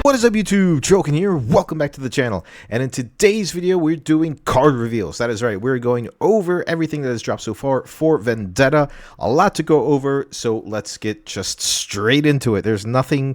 What is up YouTube? Joken here, welcome back to the channel, and in today's video we're doing card reveals. That is right, we're going over everything that has dropped so far for Vendetta. A lot to go over, so let's get just straight into it. There's nothing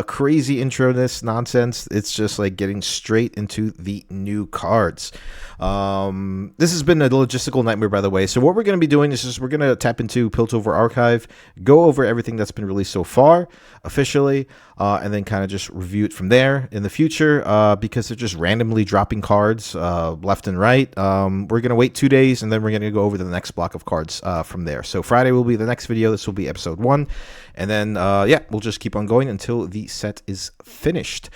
crazy intro in this nonsense, it's just like getting straight into the new cards. This has been a logistical nightmare, by the way, so what we're going to be doing is just we're going to tap into Piltover Archive, go over everything that's been released so far, officially, and then kind of just review it from there in the future, because they're just randomly dropping cards left and right. We're going to wait 2 days, and then we're going to go over the next block of cards from there. So Friday will be the next video. This will be episode 1. And then, yeah, we'll just keep on going until the set is finished.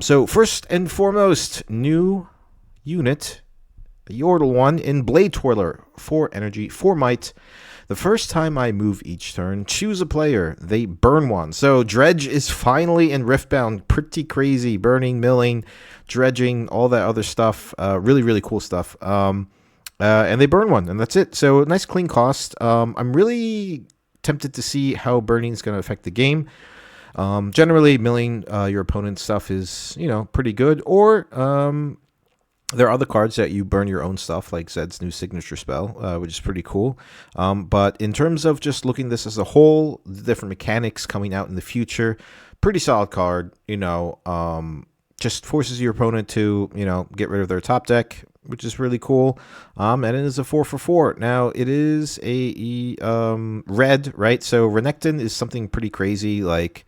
So first and foremost, new unit, the Yordle one in Blade Twirler, 4 energy, 4 might. The first time I move each turn, choose a player, they burn one. So Dredge is finally in Riftbound. Pretty crazy. Burning, milling, dredging, all that other stuff. Really, really cool stuff. And they burn one, and that's it. So nice clean cost. I'm really tempted to see how burning is going to affect the game. Generally, milling your opponent's stuff is, you know, pretty good. Or there are other cards that you burn your own stuff, like Zed's new signature spell, which is pretty cool. But in terms of just looking at this as a whole, the different mechanics coming out in the future, pretty solid card. You know, just forces your opponent to, you know, get rid of their top deck, which is really cool. And it is a 4 for 4. Now, it is a red, right? So Renekton is something pretty crazy, like...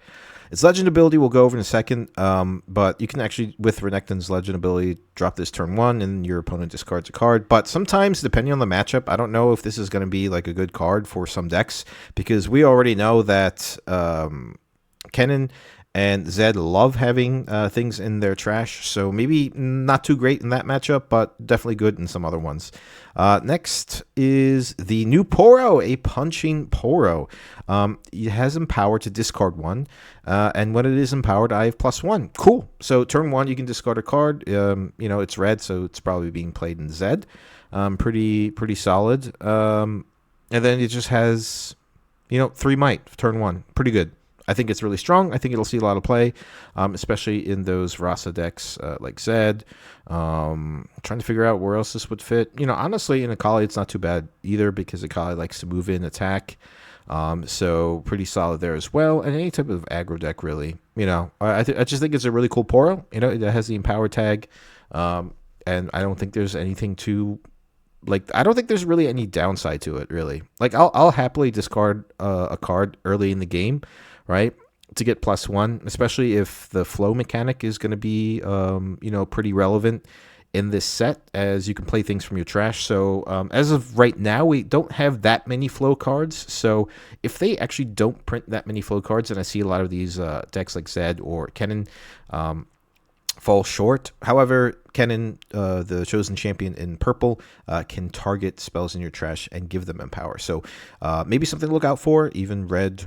Its legend ability we'll go over in a second, but you can actually, with Renekton's legend ability, drop this turn 1 and your opponent discards a card. But sometimes, depending on the matchup, I don't know if this is going to be like a good card for some decks, because we already know that Kennen and Zed love having things in their trash, so maybe not too great in that matchup, but definitely good in some other ones. Next is the new Poro, a punching Poro. It has empower to discard 1, and when it is empowered, I have +1. Cool. So turn 1, you can discard a card. You know, it's red, so it's probably being played in Zed. Pretty solid. And then it just has, you know, 3 might, turn 1. Pretty good. I think it's really strong. I think it'll see a lot of play, especially in those Rasa decks like Zed. Trying to figure out where else this would fit. You know, honestly, in Akali, it's not too bad either, because Akali likes to move in, attack. So pretty solid there as well. And any type of aggro deck, really. You know, I just think it's a really cool Poro. You know, it has the empower tag. And I don't think there's anything too... Like, I don't think there's really any downside to it, really. Like, I'll happily discard a card early in the game, right, to get +1, especially if the flow mechanic is going to be, you know, pretty relevant in this set, as you can play things from your trash. So as of right now, we don't have that many flow cards. So if they actually don't print that many flow cards, and I see a lot of these decks like Zed or Kennen fall short. However, Kennen, the chosen champion in purple, can target spells in your trash and give them empower. So maybe something to look out for. Even red...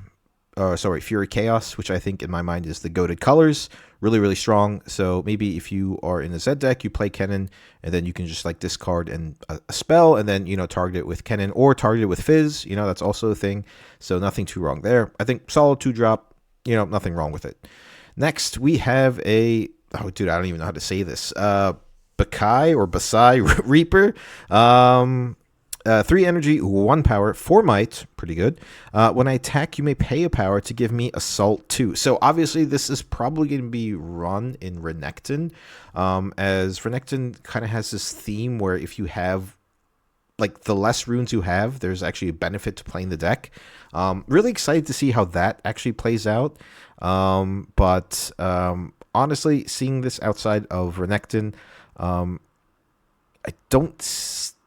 Fury Chaos, which I think in my mind is the goated colors. Really, really strong. So maybe if you are in a Zed deck, you play Kennen, and then you can just like discard a spell, and then, you know, target it with Kennen or target it with Fizz. You know, that's also a thing. So nothing too wrong there. I think solid 2-drop, you know, nothing wrong with it. Next, we have a... Oh, dude, I don't even know how to say this. Basai Reaper. 3 energy, 1 power, 4 might, pretty good. When I attack, you may pay a power to give me Assault 2. So obviously this is probably going to be run in Renekton, as Renekton kind of has this theme where if you have, like, the less runes you have, there's actually a benefit to playing the deck. Really excited to see how that actually plays out. But honestly, seeing this outside of Renekton, I don't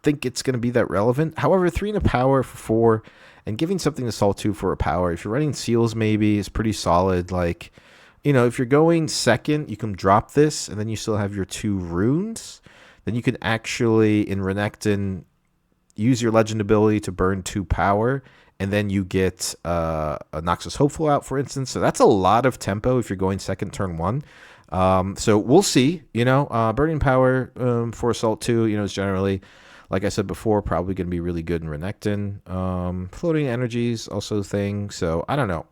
think it's going to be that relevant. However, 3 and a power for 4 and giving something Assault 2 for a power, if you're running seals, maybe is pretty solid. Like, you know, if you're going second, you can drop this and then you still have your 2 runes. Then you can actually, in Renekton, use your legend ability to burn 2 power, and then you get a Noxus Hopeful out, for instance. So that's a lot of tempo if you're going second turn 1. So we'll see. You know, burning power for Assault 2, you know, is generally, like I said before, probably going to be really good in Renekton. Floating energies, also a thing. So I don't know.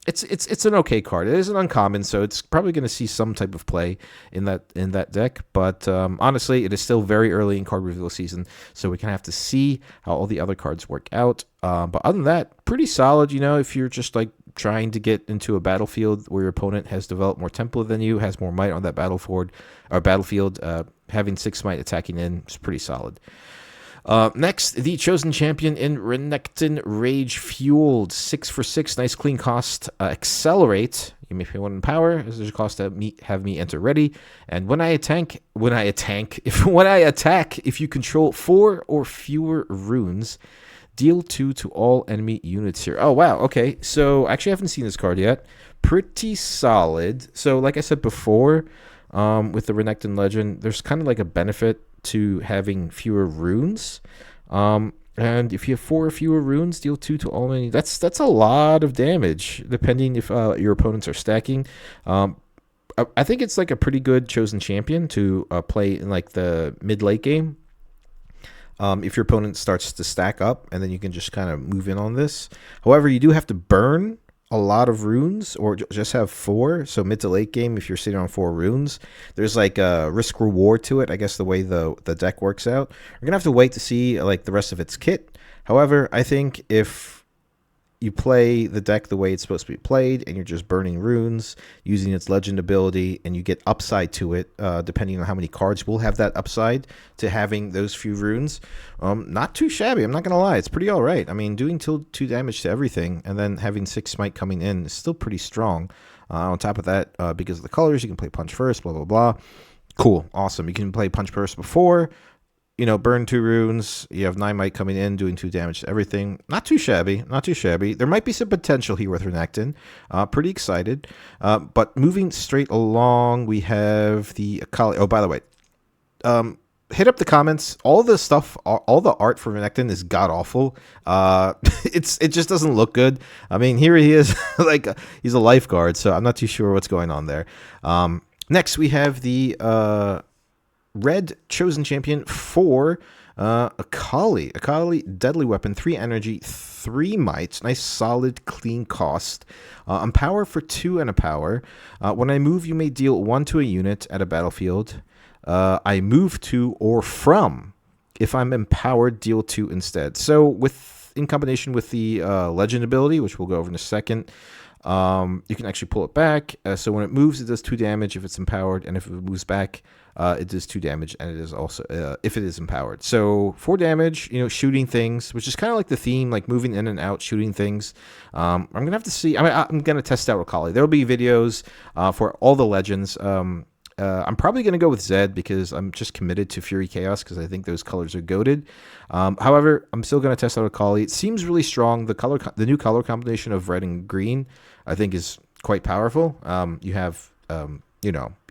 it's an okay card. It is an uncommon, so it's probably going to see some type of play in that deck. But honestly, it is still very early in card reveal season, so we can have to see how all the other cards work out. But other than that, pretty solid. If you're just like trying to get into a battlefield where your opponent has developed more tempo than you, has more might on that battlefield, having 6 might attacking in is pretty solid. Next, the Chosen Champion in Renekton Rage Fueled. 6 for 6, nice clean cost. Accelerate. You may pay 1 in power. This is a cost to have me enter ready. And when I attack, if you control 4 or fewer runes, deal 2 to all enemy units here. Oh, wow. Okay. So, actually, I haven't seen this card yet. Pretty solid. So, like I said before, with the Renekton Legend, there's kind of like a benefit to having fewer runes. And if you have 4 or fewer runes, deal 2 to all enemy. That's a lot of damage, depending if your opponents are stacking. I think it's like a pretty good Chosen Champion to play in like the mid-late game. If your opponent starts to stack up, and then you can just kind of move in on this. However, you do have to burn a lot of runes, or just have 4. So mid to late game, if you're sitting on 4 runes, there's like a risk reward to it. I guess the way the deck works out, we're gonna have to wait to see like the rest of its kit. However, I think if you play the deck the way it's supposed to be played, and you're just burning runes using its legend ability, and you get upside to it, depending on how many cards will have that upside to having those few runes. Not too shabby, I'm not gonna lie. It's pretty all right. I mean, doing 2 damage to everything, and then having 6 smite coming in is still pretty strong. On top of that, because of the colors, you can play punch first, blah blah blah. Cool, awesome. You can play punch first before. Burn 2 runes. You have 9 might coming in, doing 2 damage to everything. Not too shabby. Not too shabby. There might be some potential here with Renekton. Pretty excited. But moving straight along, we have the Akali. Oh, by the way, hit up the comments. All the stuff, all the art for Renekton is god awful. It just doesn't look good. I mean, here he is, like he's a lifeguard. So I'm not too sure what's going on there. Next, we have the Red Chosen Champion for Akali. Akali, deadly weapon, 3 energy, 3 might. Nice, solid, clean cost. Empower for 2 and a power. When I move, you may deal 1 to a unit at a battlefield. I move to or from. If I'm empowered, deal 2 instead. So in combination with the legend ability, which we'll go over in a second, you can actually pull it back. So when it moves, it does 2 damage if it's empowered, and if it moves back, it does 2 damage, and it is also if it is empowered. So 4 damage, shooting things, which is kind of like the theme, like moving in and out, shooting things. I'm gonna have to see. I'm gonna test out Akali. There will be videos for all the legends. I'm probably going to go with Zed because I'm just committed to Fury Chaos because I think those colors are goated. However, I'm still going to test out Akali. It seems really strong. The new color combination of red and green, I think, is quite powerful. You have,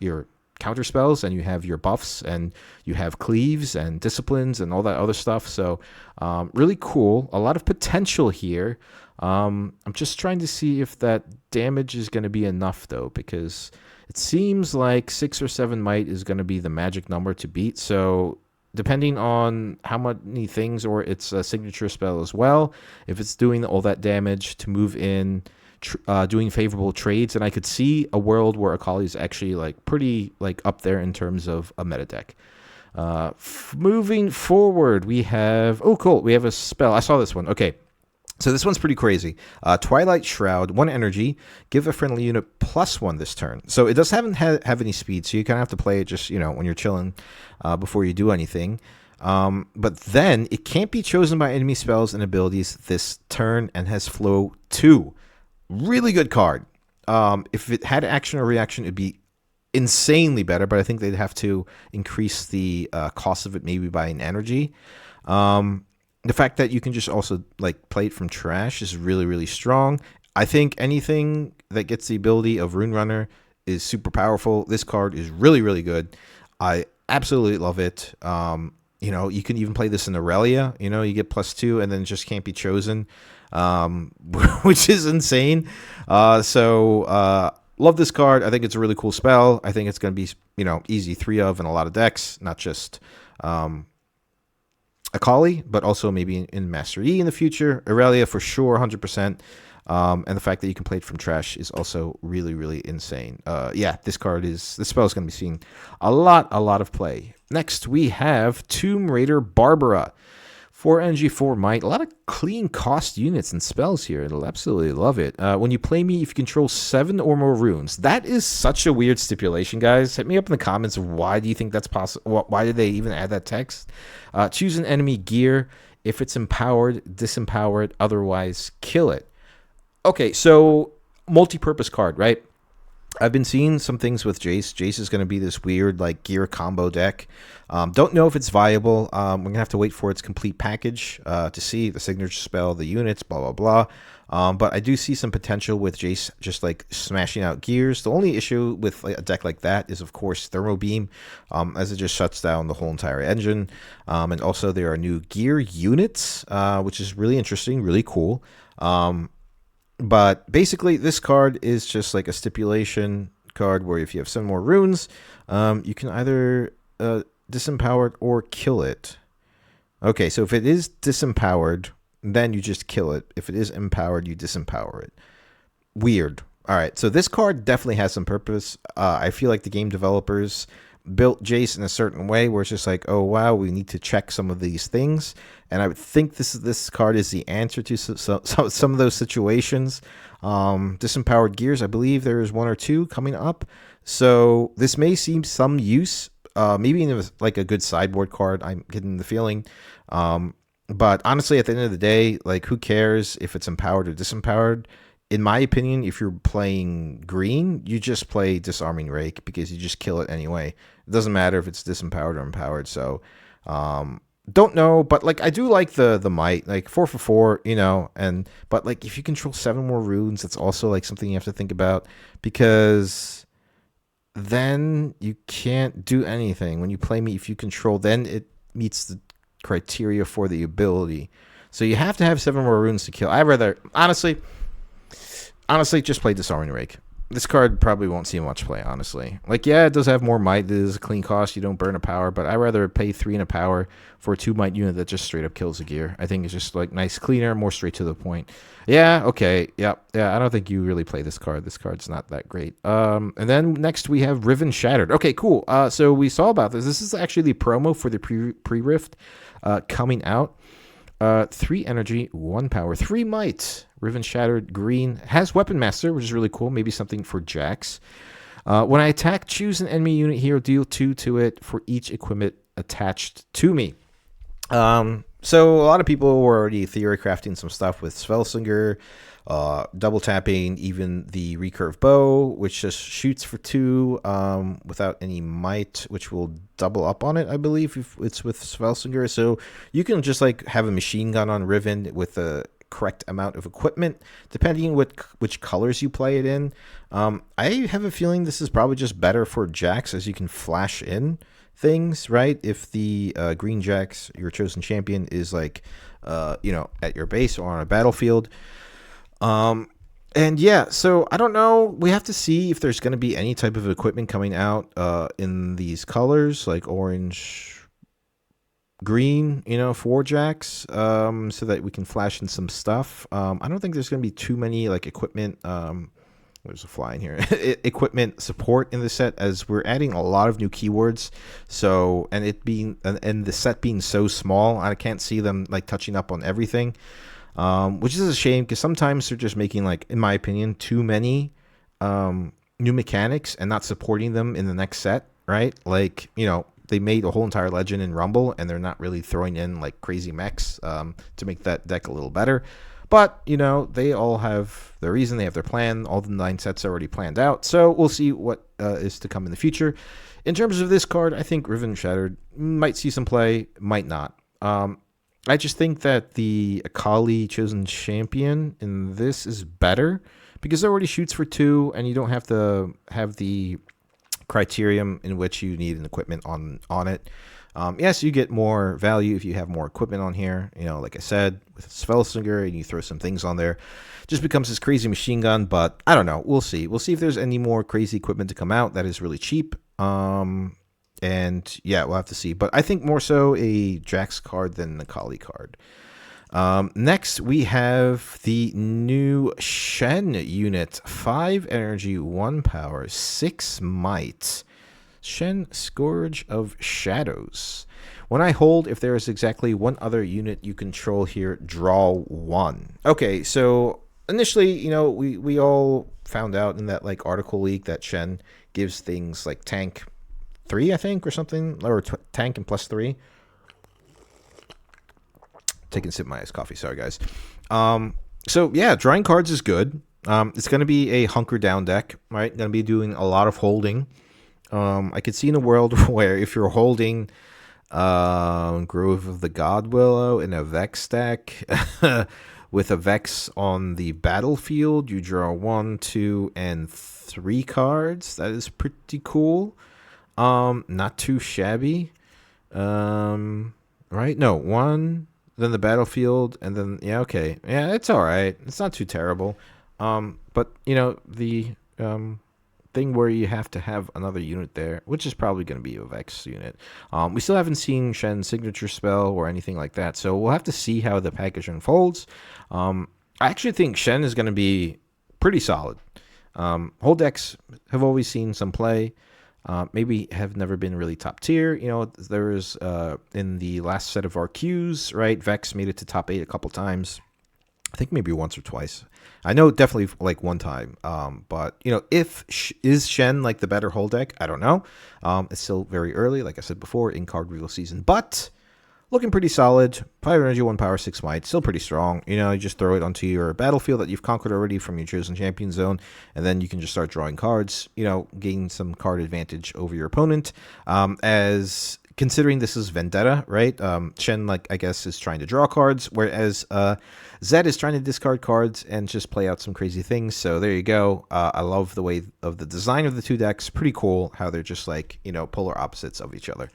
your counter spells, and you have your buffs, and you have cleaves and disciplines and all that other stuff. So really cool. A lot of potential here. I'm just trying to see if that damage is going to be enough, though, because it seems like 6 or 7 might is going to be the magic number to beat. So depending on how many things, or its a signature spell as well, if it's doing all that damage to move in, doing favorable trades, and I could see a world where Akali is actually like pretty like up there in terms of a meta deck. Moving forward, we have we have a spell. I saw this one. Okay. So this one's pretty crazy. Twilight Shroud, 1 energy, give a friendly unit +1 this turn. So it doesn't have any speed, so you kind of have to play it just, when you're chilling before you do anything. But then it can't be chosen by enemy spells and abilities this turn, and has flow 2. Really good card. If it had action or reaction, it'd be insanely better, but I think they'd have to increase the cost of it maybe by an energy. The fact that you can just also like play it from trash is really, really strong. I think anything that gets the ability of Rune Runner is super powerful. This card is really, really good. I absolutely love it. You can even play this in Aurelia. You get +2 and then it just can't be chosen, which is insane. Love this card. I think it's a really cool spell. I think it's going to be, easy 3 of in a lot of decks, not just Akali, but also maybe in Master E in the future. Aurelia for sure, 100%. And the fact that you can play it from trash is also really, really insane. Yeah, this spell is going to be seeing a lot of play. Next, we have Tomb Raider Barbara. 4 energy, 4 might. A lot of clean cost units and spells here. I'll absolutely love it. When you play me, if you control 7 or more runes. That is such a weird stipulation, guys. Hit me up in the comments. Why do you think that's possible? Why did they even add that text? Choose an enemy gear. If it's empowered, disempower it. Otherwise, kill it. Okay, so multi-purpose card, right? I've been seeing some things with Jace. Jace is going to be this weird like gear combo deck. Don't know if it's viable. We're going to have to wait for its complete package to see the signature spell, the units, blah, blah, blah. But I do see some potential with Jace just like smashing out gears. The only issue with a deck like that is, of course, Thermo Beam, as it just shuts down the whole entire engine. And also there are new gear units, which is really interesting, really cool. But basically, this card is just like a stipulation card where if you have 7 more runes, you can either disempower it or kill it. Okay, so if it is disempowered, then you just kill it. If it is empowered, you disempower it. Weird. All right, so this card definitely has some purpose. I feel like the game developers built Jace in a certain way where it's just like, oh wow, we need to check some of these things, and I would think this card is the answer to some of those situations. Disempowered gears, I believe there is 1 or 2 coming up, so this may seem some use, maybe even like a good sideboard card. I'm getting the feeling, but honestly, at the end of the day, like, who cares if it's empowered or disempowered? In my opinion, if you're playing green, you just play Disarming Rake because you just kill it anyway. It doesn't matter if it's disempowered or empowered. So, don't know, but like I do like the might, like 4 for 4, you know. But like if you control 7 more runes, that's also like something you have to think about, because then you can't do anything when you play me. If you control, then it meets the criteria for the ability. So you have to have 7 more runes to kill. I'd rather honestly, just play Disarming Rake. This card probably won't see much play, honestly. Like, yeah, it does have more might. It is a clean cost. You don't burn a power, but I'd rather pay 3 in a power for a 2 might unit that just straight up kills a gear. I think it's just, like, nice, cleaner, more straight to the point. Yeah, okay, yeah, I don't think you really play this card. This card's not that great. And then next we have Riven Shattered. Okay, cool. So we saw about this. This is actually the promo for the pre-Rift coming out. 3 energy, 1 power, 3 might. Riven Shattered green, has Weapon Master, which is really cool. Maybe something for Jax. When I attack, choose an enemy unit here, deal 2 to it for each equipment attached to me. So a lot of people were already theory crafting some stuff with Svelslinger, double tapping, even the recurve bow, which just shoots for 2 without any might, which will double up on it, I believe, if it's with Svelslinger. So you can just like have a machine gun on Riven with the correct amount of equipment, depending which colors you play it in. I have a feeling this is probably just better for Jax, as you can flash in things, right? If the green Jax, your chosen champion, is like you know, at your base or on a battlefield. And yeah, so I don't know. We have to see if there's going to be any type of equipment coming out in these colors, like orange, green, you know, for Jax, so that we can flash in some stuff. I don't think there's going to be too many like equipment. There's a fly in here. Equipment support in the set, as we're adding a lot of new keywords. So, and it being and the set being so small, I can't see them like touching up on everything. Which is a shame, because sometimes they're just making, like, in my opinion, too many new mechanics and not supporting them in the next set, right? Like, you know, they made a whole entire legend in Rumble, and they're not really throwing in like crazy mechs to make that deck a little better. But, you know, they all have their reason, they have their plan. All the 9 sets are already planned out, so we'll see what is to come in the future. In terms of this card, I think Riven Shattered might see some play, might not. I just think that the Akali chosen champion in this is better, because it already shoots for 2, and you don't have to have the criterion in which you need an equipment on it. Yes, you get more value if you have more equipment on here. You know, like I said, with Svelslinger, and you throw some things on there, it just becomes this crazy machine gun. But I don't know. We'll see. We'll see if there's any more crazy equipment to come out that is really cheap. And yeah, we'll have to see. But I think more so a Jax card than an Akali card. Next, we have the new Shen unit. 5 energy, 1 power, 6 might. Shen, Scourge of Shadows. When I hold, if there is exactly one other unit you control here, draw 1. Okay, so initially, you know, we all found out in that like article leak that Shen gives things like tank 3, I think, or something, or tank and +3. Taking a sip of my iced coffee. Sorry, guys. So yeah, drawing cards is good. It's going to be a hunker down deck, right? Going to be doing a lot of holding. I could see in a world where if you're holding Grove of the God Willow in a Vex deck with a Vex on the battlefield, you draw 1, 2, and 3 cards. That is pretty cool. Not too shabby. Right? No, 1. Then the battlefield, and then yeah, okay, yeah, it's all right. It's not too terrible. But you know the thing where you have to have another unit there, which is probably going to be a Vex unit. We still haven't seen Shen's signature spell or anything like that, so we'll have to see how the package unfolds. I actually think Shen is going to be pretty solid. Whole decks have always seen some play. Maybe have never been really top tier. You know, there was in the last set of RQs, right? Vex made it to top 8 a couple times. I think maybe once or twice. I know definitely like one time. But you know, is Shen like the better whole deck? I don't know. It's still very early, like I said before, in card reveal season, but looking pretty solid. 5 energy, 1 power, 6 might. Still pretty strong. You know, you just throw it onto your battlefield that you've conquered already from your chosen champion zone, and then you can just start drawing cards, you know, gain some card advantage over your opponent. As considering this is Vendetta, right? Shen, like, I guess, is trying to draw cards, whereas Zed is trying to discard cards and just play out some crazy things. So there you go. I love the way of the design of the two decks. Pretty cool how they're just like, you know, polar opposites of each other.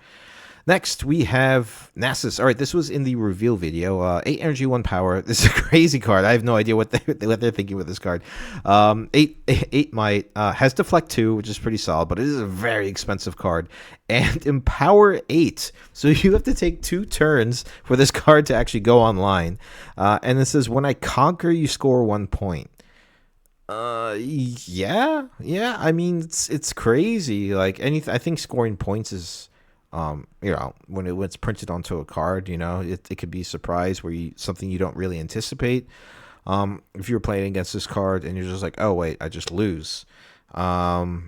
Next, we have Nasus. All right, this was in the reveal video. 8 energy, 1 power. This is a crazy card. I have no idea what they're thinking with this card. 8 might. Has Deflect 2, which is pretty solid, but it is a very expensive card. And Empower 8. So you have to take 2 turns for this card to actually go online. And it says, when I conquer, you score 1 point. Yeah. I mean, it's crazy. Like I think scoring points is... you know, when it's printed onto a card, you know, it could be a surprise where something you don't really anticipate. If you're playing against this card and you're just like, oh wait, I just lose. But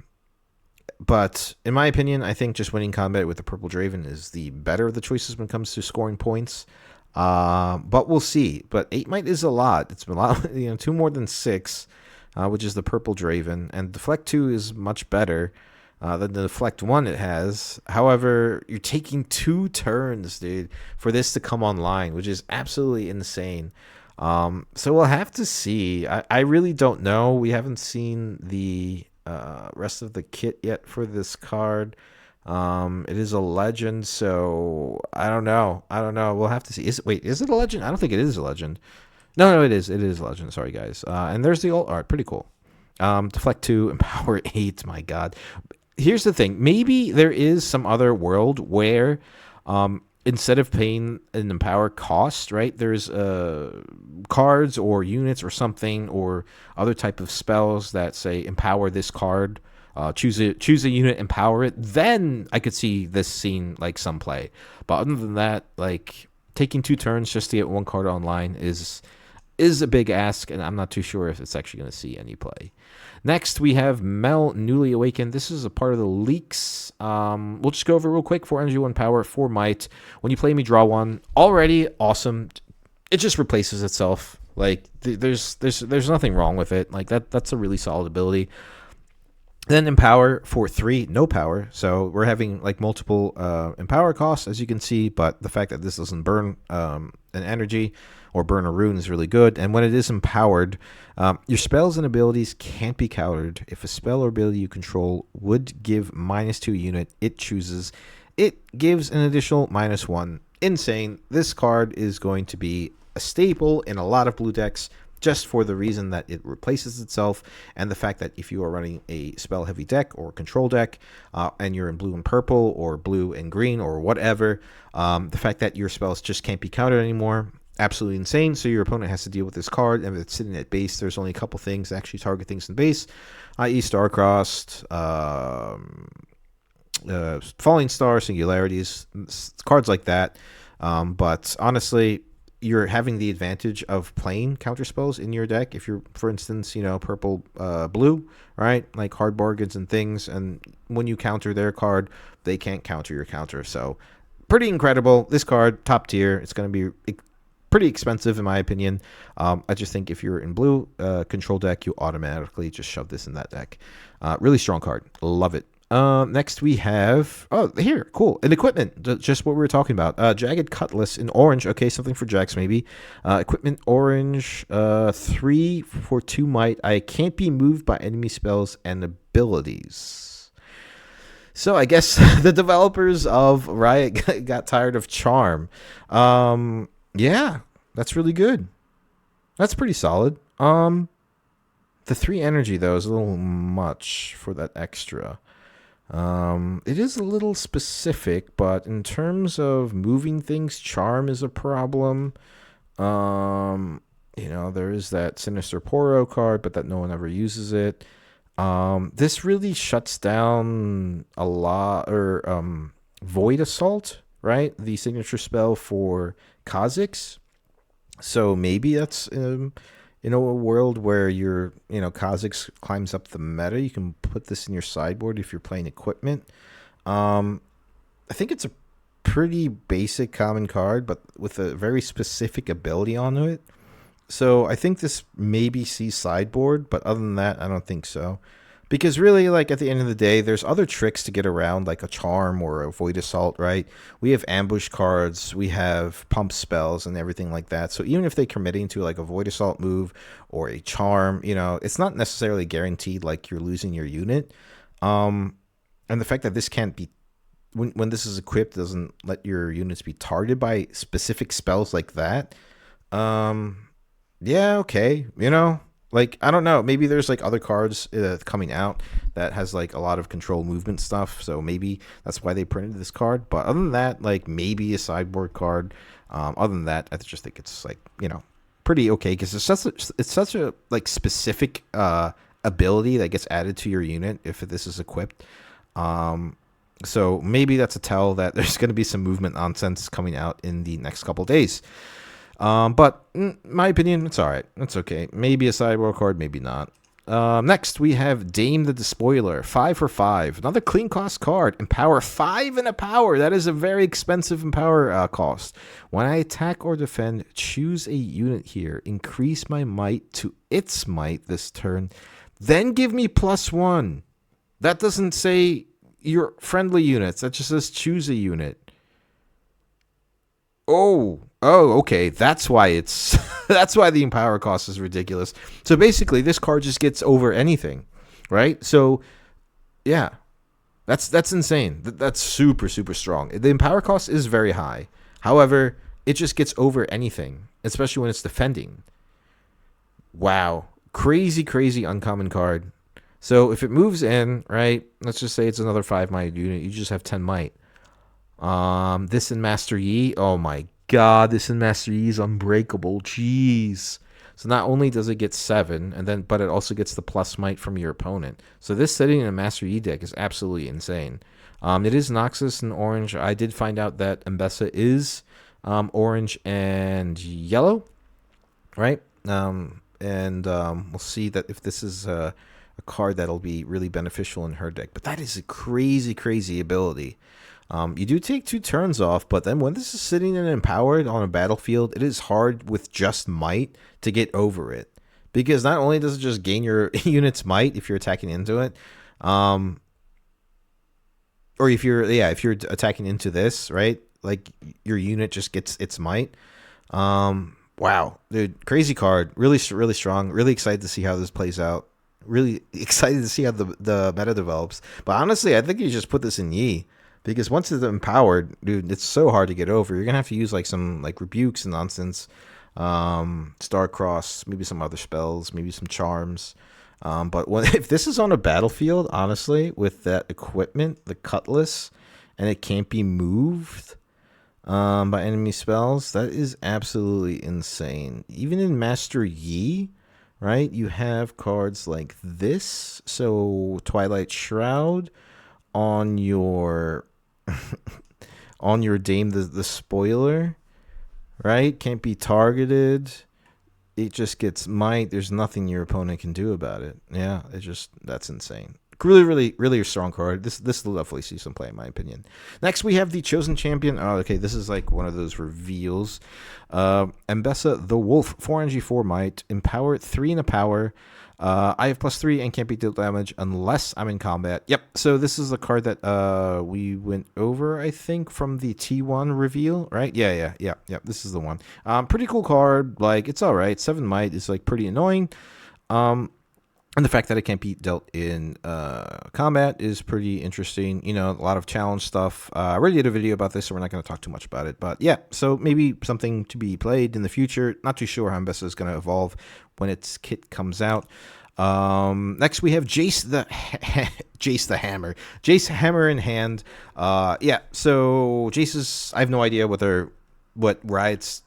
in my opinion, I think just winning combat with the Purple Draven is the better of the choices when it comes to scoring points. But we'll see. But 8 might is a lot. It's a lot, you know, 2 more than 6, which is the Purple Draven, and Deflect 2 is much better than the Deflect 1 it has. However, you're taking 2 turns, dude, for this to come online, which is absolutely insane. So we'll have to see. I really don't know. We haven't seen the rest of the kit yet for this card. It is a legend, so I don't know. We'll have to see. Is it a legend? I don't think it is a legend. No, it is. It is a legend. Sorry, guys. And there's the alt art. Pretty cool. Deflect 2, Empower 8. My God. Here's the thing. Maybe there is some other world where instead of paying an Empower cost, right, there's cards or units or something or other type of spells that say empower this card, choose a unit, empower it. Then I could see this scene like some play. But other than that, like taking 2 turns just to get 1 card online is a big ask, and I'm not too sure if it's actually going to see any play. Next, we have Mel Newly Awakened. This is a part of the leaks. We'll just go over real quick. 4 energy, 1 power, 4 might. When you play me, draw 1. Already awesome. It just replaces itself. Like there's nothing wrong with it. Like that's a really solid ability. Then Empower for 3, no power. So we're having like multiple Empower costs, as you can see, but the fact that this doesn't burn an energy or burn a rune is really good. And when it is empowered, your spells and abilities can't be countered. If a spell or ability you control would give -2 unit it chooses, it gives an additional -1. Insane. This card is going to be a staple in a lot of blue decks, just for the reason that it replaces itself, and the fact that if you are running a spell heavy deck or control deck, and you're in blue and purple or blue and green or whatever, the fact that your spells just can't be countered anymore, absolutely insane. So your opponent has to deal with this card, and if it's sitting at base, there's only a couple things that actually target things in base, i.e. Starcrossed, Falling Star, Singularities, cards like that. But honestly, you're having the advantage of playing counter spells in your deck. If you're, for instance, purple, blue, right? Like hard bargains and things. And when you counter their card, they can't counter your counter. So pretty incredible. This card, top tier. It's going to be pretty expensive in my opinion. I just think if you're in blue control deck, you automatically just shove this in that deck. Really strong card. Love it. Next we have, here, cool, an equipment, just what we were talking about. Jagged Cutlass in orange. Okay, something for Jax maybe. Equipment orange, 3 for 2 might. I can't be moved by enemy spells and abilities. So I guess the developers of Riot got tired of Charm. Yeah, that's really good. That's pretty solid. The 3 energy though is a little much for that extra. It is a little specific, but in terms of moving things, Charm is a problem. There is that Sinister Poro card, but that no one ever uses it. This really shuts down a lot, or Void Assault, right? The signature spell for Kha'Zix. So maybe that's a world where Kha'Zix climbs up the meta, you can put this in your sideboard if you're playing equipment. I think it's a pretty basic common card, but with a very specific ability on it. So I think this maybe sees sideboard, but other than that, I don't think so. Because really, like, at the end of the day, there's other tricks to get around, like a Charm or a Void Assault, right? We have ambush cards, we have pump spells and everything like that. So even if they're committing to, like, a Void Assault move or a Charm, it's not necessarily guaranteed, like, you're losing your unit. And the fact that this can't be, when this is equipped, doesn't let your units be targeted by specific spells like that. Yeah, okay, Like, I don't know. Maybe there's, like, other cards coming out that has, like, a lot of control movement stuff. So maybe that's why they printed this card. But other than that, like, maybe a sideboard card. Other than that, I just think it's, like, pretty okay. Because it's such a like, specific ability that gets added to your unit if this is equipped. So maybe that's a tell that there's going to be some movement nonsense coming out in the next couple days. But in my opinion, it's all right. It's okay. Maybe a sideboard card, maybe not. Next, we have Dame the Despoiler, 5 for 5. Another clean cost card. Empower 5 and a power. That is a very expensive empower cost. When I attack or defend, choose a unit here. Increase my might to its might this turn. Then give me +1. That doesn't say your friendly units. That just says choose a unit. Oh, okay. That's why it's that's why the empower cost is ridiculous. So basically, this card just gets over anything, right? So, yeah, that's insane. That's super strong. The empower cost is very high. However, it just gets over anything, especially when it's defending. Wow, crazy uncommon card. So if it moves in, right? Let's just say it's another 5 might unit. You just have 10 might. This in Master Yi, oh my god, this in Master Yi is unbreakable. Jeez. So not only does it get 7, but it also gets the plus might from your opponent. So this setting in a Master Yi deck is absolutely insane. It is Noxus in orange. I did find out that Mbessa is orange and yellow, right? We'll see that if this is a card that'll be really beneficial in her deck. But that is a crazy ability. You do take 2 turns off, but then when this is sitting and empowered on a battlefield, it is hard with just might to get over it. Because not only does it just gain your unit's might if you're attacking into it, or if you're attacking into this, right? Like, your unit just gets its might. Wow, dude, crazy card. Really strong. Really excited to see how this plays out. Really excited to see how the meta develops. But honestly, I think you just put this in Yi. Because once it's empowered, dude, it's so hard to get over. You're going to have to use, like, some, like, rebukes and nonsense. Starcross, maybe some other spells, maybe some charms. But if this is on a battlefield, honestly, with that equipment, the Cutlass, and it can't be moved, by enemy spells. That is absolutely insane. Even in Master Yi, right, you have cards like this. So Twilight Shroud on your on your Dame the Spoiler, right? Can't be targeted. It just gets might. There's nothing your opponent can do about it. Yeah, that's insane. Really a strong card. This will definitely see some play in my opinion. Next we have the Chosen Champion. Oh, okay, this is like one of those reveals. Mbessa the Wolf, 4 energy, 4 might, empower, 3 in a power. I have +3 and can't be dealt damage unless I'm in combat. Yep. So this is a card that we went over, I think, from the T1 reveal, right? Yeah. This is the one. Pretty cool card. Like, it's all right. 7 might is like pretty annoying. And the fact that it can't be dealt in combat is pretty interesting. You know, a lot of challenge stuff. I already did a video about this, so we're not going to talk too much about it. But yeah, so maybe something to be played in the future. Not too sure how Mbessa is going to evolve when its kit comes out. Next we have Jace the Hammer. Jace Hammer in hand. Yeah, so Jace's, I have no idea what Riot's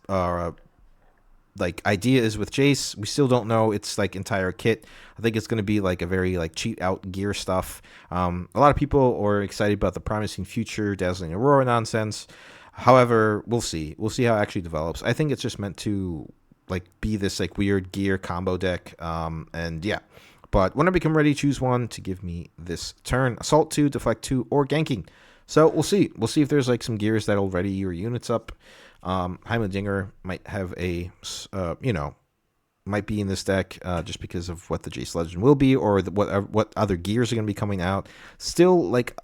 like idea is with Jace. We still don't know its like entire kit. I think it's going to be like a very like cheat out gear stuff. A lot of people are excited about the promising future Dazzling Aurora nonsense. However, we'll see how it actually develops. I think it's just meant to like be this like weird gear combo deck. And yeah, but when I become ready, choose one to give me this turn: Assault 2, Deflect 2, or Ganking. So we'll see if there's like some gears that'll ready your units up. Heimerdinger might have a, might be in this deck just because of what the Jace Legend will be, or what other gears are going to be coming out. Still, like,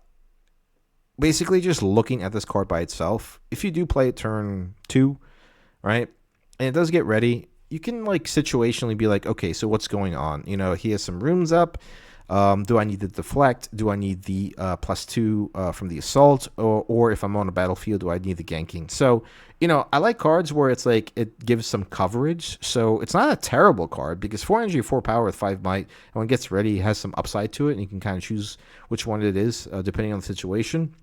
basically just looking at this card by itself. If you do play it turn 2, right, and it does get ready, you can, like, situationally be like, okay, so what's going on? You know, he has some runes up. Do I need the deflect? Do I need the +2 from the assault? Or if I'm on a battlefield, do I need the ganking? So, you know, I like cards where it's like it gives some coverage. So it's not a terrible card because 4 energy, 4 power with 5 might, and when it gets ready, it has some upside to it, and you can kind of choose which one it is depending on the situation.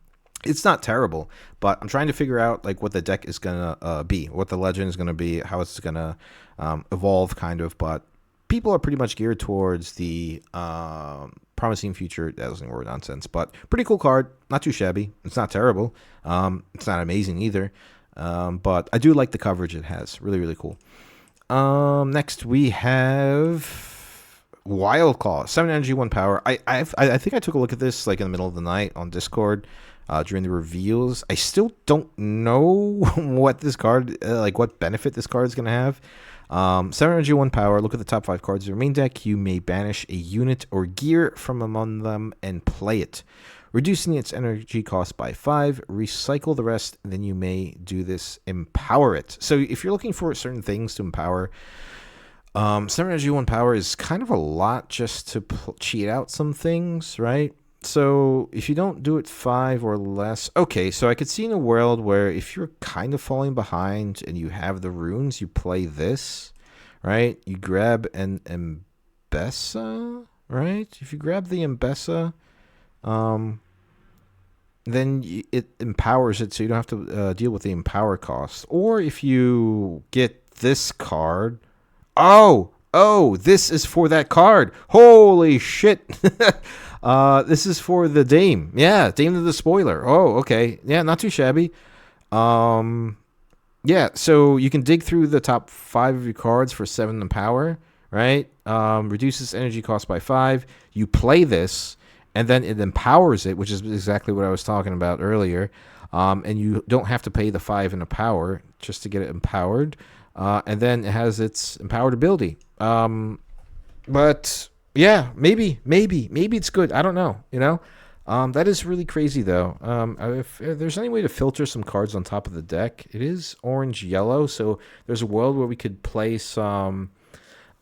It's not terrible, but I'm trying to figure out like what the deck is gonna be, what the legend is gonna be, how it's gonna evolve, kind of. But people are pretty much geared towards the promising future Dazzling Aurora nonsense. But pretty cool card, not too shabby. It's not terrible. It's not amazing either. But I do like the coverage it has. Really cool. Next we have Wild Claw, 7 energy, 1 power. I think I took a look at this like in the middle of the night on Discord during the reveals. I still don't know what this card, like what benefit this card is going to have. 7 energy, 1 power. Look at the top 5 cards of your main deck. You may banish a unit or gear from among them and play it, reducing its energy cost by 5. Recycle the rest, and then you may do this. Empower it. So if you're looking for certain things to empower, 7 energy, 1 power is kind of a lot just to cheat out some things, right? So if you don't do it 5 or less, okay, so I could see in a world where if you're kind of falling behind and you have the runes, you play this, right? You grab an Mbessa, right? If you grab the Mbessa, then it empowers it, so you don't have to deal with the empower cost. Or if you get this card, oh, this is for that card. Holy shit. This is for the Dame. Yeah, Dame of the Spoiler. Oh, okay. Yeah, not too shabby. Yeah, so you can dig through the top 5 of your cards for 7 in power, right? Reduces energy cost by 5. You play this, and then it empowers it, which is exactly what I was talking about earlier. And you don't have to pay the 5 in a power just to get it empowered. And then it has its empowered ability. But yeah, maybe it's good. I don't know. You know, that is really crazy though. If there's any way to filter some cards on top of the deck, it is orange yellow. So there's a world where we could play some.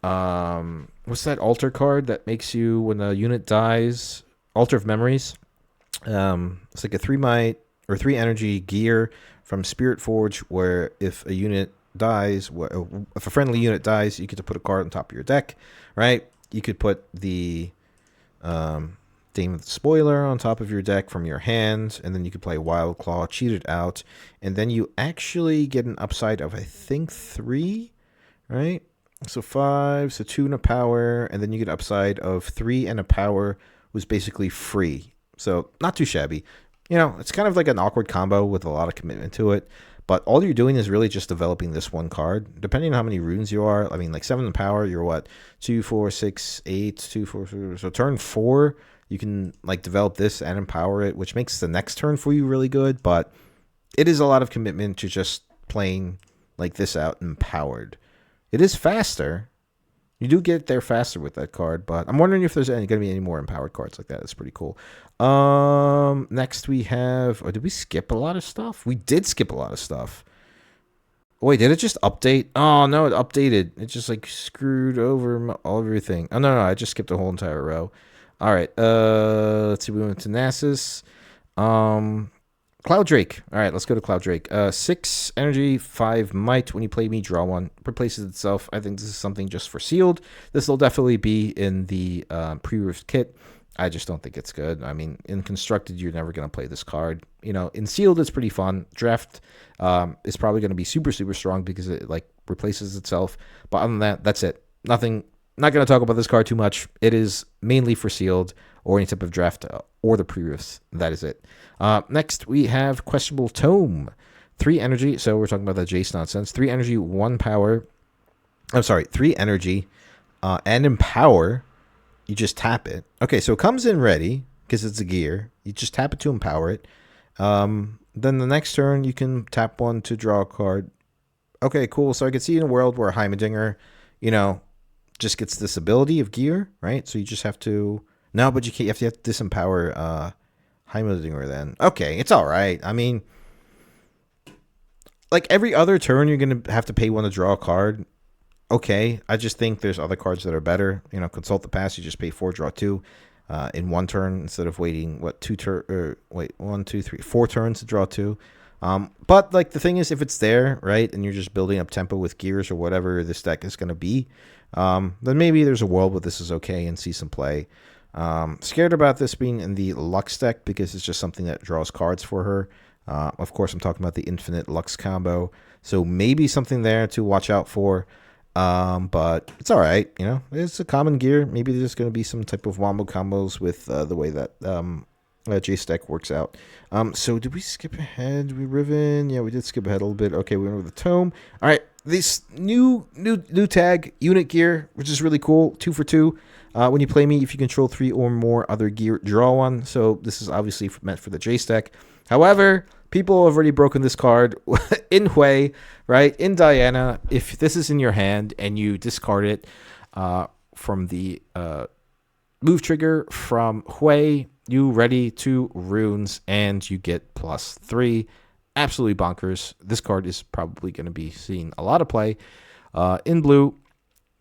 What's that altar card that makes you when a unit dies? Altar of Memories. It's like a 3 might or 3 energy gear from Spirit Forge, where if a unit dies, if a friendly unit dies, you get to put a card on top of your deck, right? You could put the Dame of the Spoiler on top of your deck from your hand, and then you can play Wild Claw, cheat it out, and then you actually get an upside of, I think, 3, right? So 5, so 2 and a power, and then you get upside of 3 and a power was basically free. So not too shabby. You know, it's kind of like an awkward combo with a lot of commitment to it. But all you're doing is really just developing this one card. Depending on how many runes you are, I mean, like 7 in power, you're what? 2, 4, 6, 8, 2, 4, 4. So turn 4, you can like develop this and empower it, which makes the next turn for you really good. But it is a lot of commitment to just playing like this out empowered. It is faster. You do get there faster with that card, but I'm wondering if there's going to be any more empowered cards like that. That's pretty cool. Next we have... Oh, did we skip a lot of stuff? We did skip a lot of stuff. Oh, wait, did it just update? Oh, no, it updated. It just, like, screwed over all everything. Oh, no, I just skipped a whole entire row. All right, let's see. We went to Nasus. Cloud Drake. All right, let's go to Cloud Drake. 6 energy, 5 might. When you play me, draw 1. Replaces itself. I think this is something just for sealed. This will definitely be in the pre-roofed kit. I just don't think it's good. I mean, in constructed, you're never going to play this card. You know, in sealed, it's pretty fun. Draft is probably going to be super, super strong because it like replaces itself. But other than that, that's it. Nothing. Not going to talk about this card too much. It is mainly for sealed or any type of draft or the pre-roofs. That is it. Next, we have Questionable Tome. 3 energy. So we're talking about that Jace nonsense. 3 energy, 1 power. I'm sorry, 3 energy and empower. You just tap it. Okay, so it comes in ready because it's a gear. You just tap it to empower it. Then the next turn, you can tap 1 to draw a card. Okay, cool. So I could see in a world where Heimerdinger, you know, just gets this ability of gear, right? So you just have to... No, but you have to disempower Heimerdinger then. Okay, it's all right. I mean, like every other turn, you're going to have to pay 1 to draw a card. Okay, I just think there's other cards that are better. You know, Consult the Past, you just pay 4, draw 2 in 1 turn instead of waiting, what, 1, 2, 3, 4 turns to draw 2. But like the thing is, if it's there, right, and you're just building up tempo with gears or whatever this deck is going to be, then maybe there's a world where this is okay and see some play. Scared about this being in the Lux deck because it's just something that draws cards for her. Of course, I'm talking about the Infinite Lux combo, so maybe something there to watch out for. But it's all right, you know, it's a common gear. Maybe there's going to be some type of wombo combos with the way that Jace deck works out. So did we skip ahead? We Riven? Yeah, we did skip ahead a little bit. Okay, we went over the Tome. All right, this new tag, Unit Gear, which is really cool. 2 for 2. When you play me, if you control 3 or more other gear, draw 1. So this is obviously meant for the Jace deck. However, people have already broken this card in Hui, right? In Diana, if this is in your hand and you discard it from the move trigger from Hui, you ready 2 runes and you get +3. Absolutely bonkers. This card is probably going to be seeing a lot of play in blue.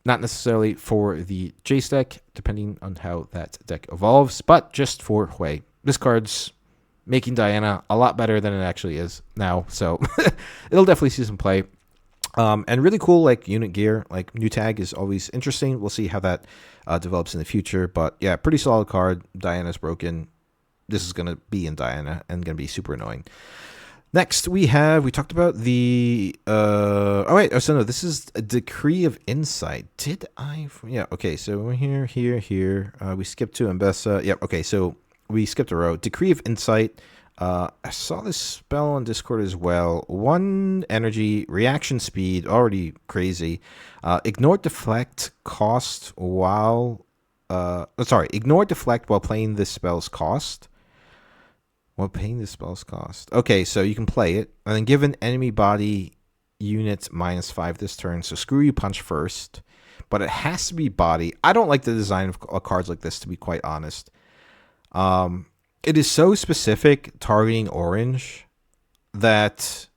Not necessarily for the Jace deck, depending on how that deck evolves, but just for Hui. This card's making Diana a lot better than it actually is now, so it'll definitely see some play. And really cool, like, unit gear, like, new tag is always interesting. We'll see how that develops in the future, but yeah, pretty solid card. Diana's broken. This is going to be in Diana and going to be super annoying. Next, we talked about the, this is a Decree of Insight. Yeah, okay, so we're here. We skipped to Ambessa. Yep, okay, so we skipped a row. Decree of Insight. I saw this spell on Discord as well. 1 energy, reaction speed, already crazy. Ignore deflect cost while, ignore deflect while playing this spell's cost. Okay, so you can play it, and then give an enemy body unit -5 this turn. So screw you, punch first, but it has to be body. I don't like the design of cards like this, to be quite honest. It is so specific, targeting orange, that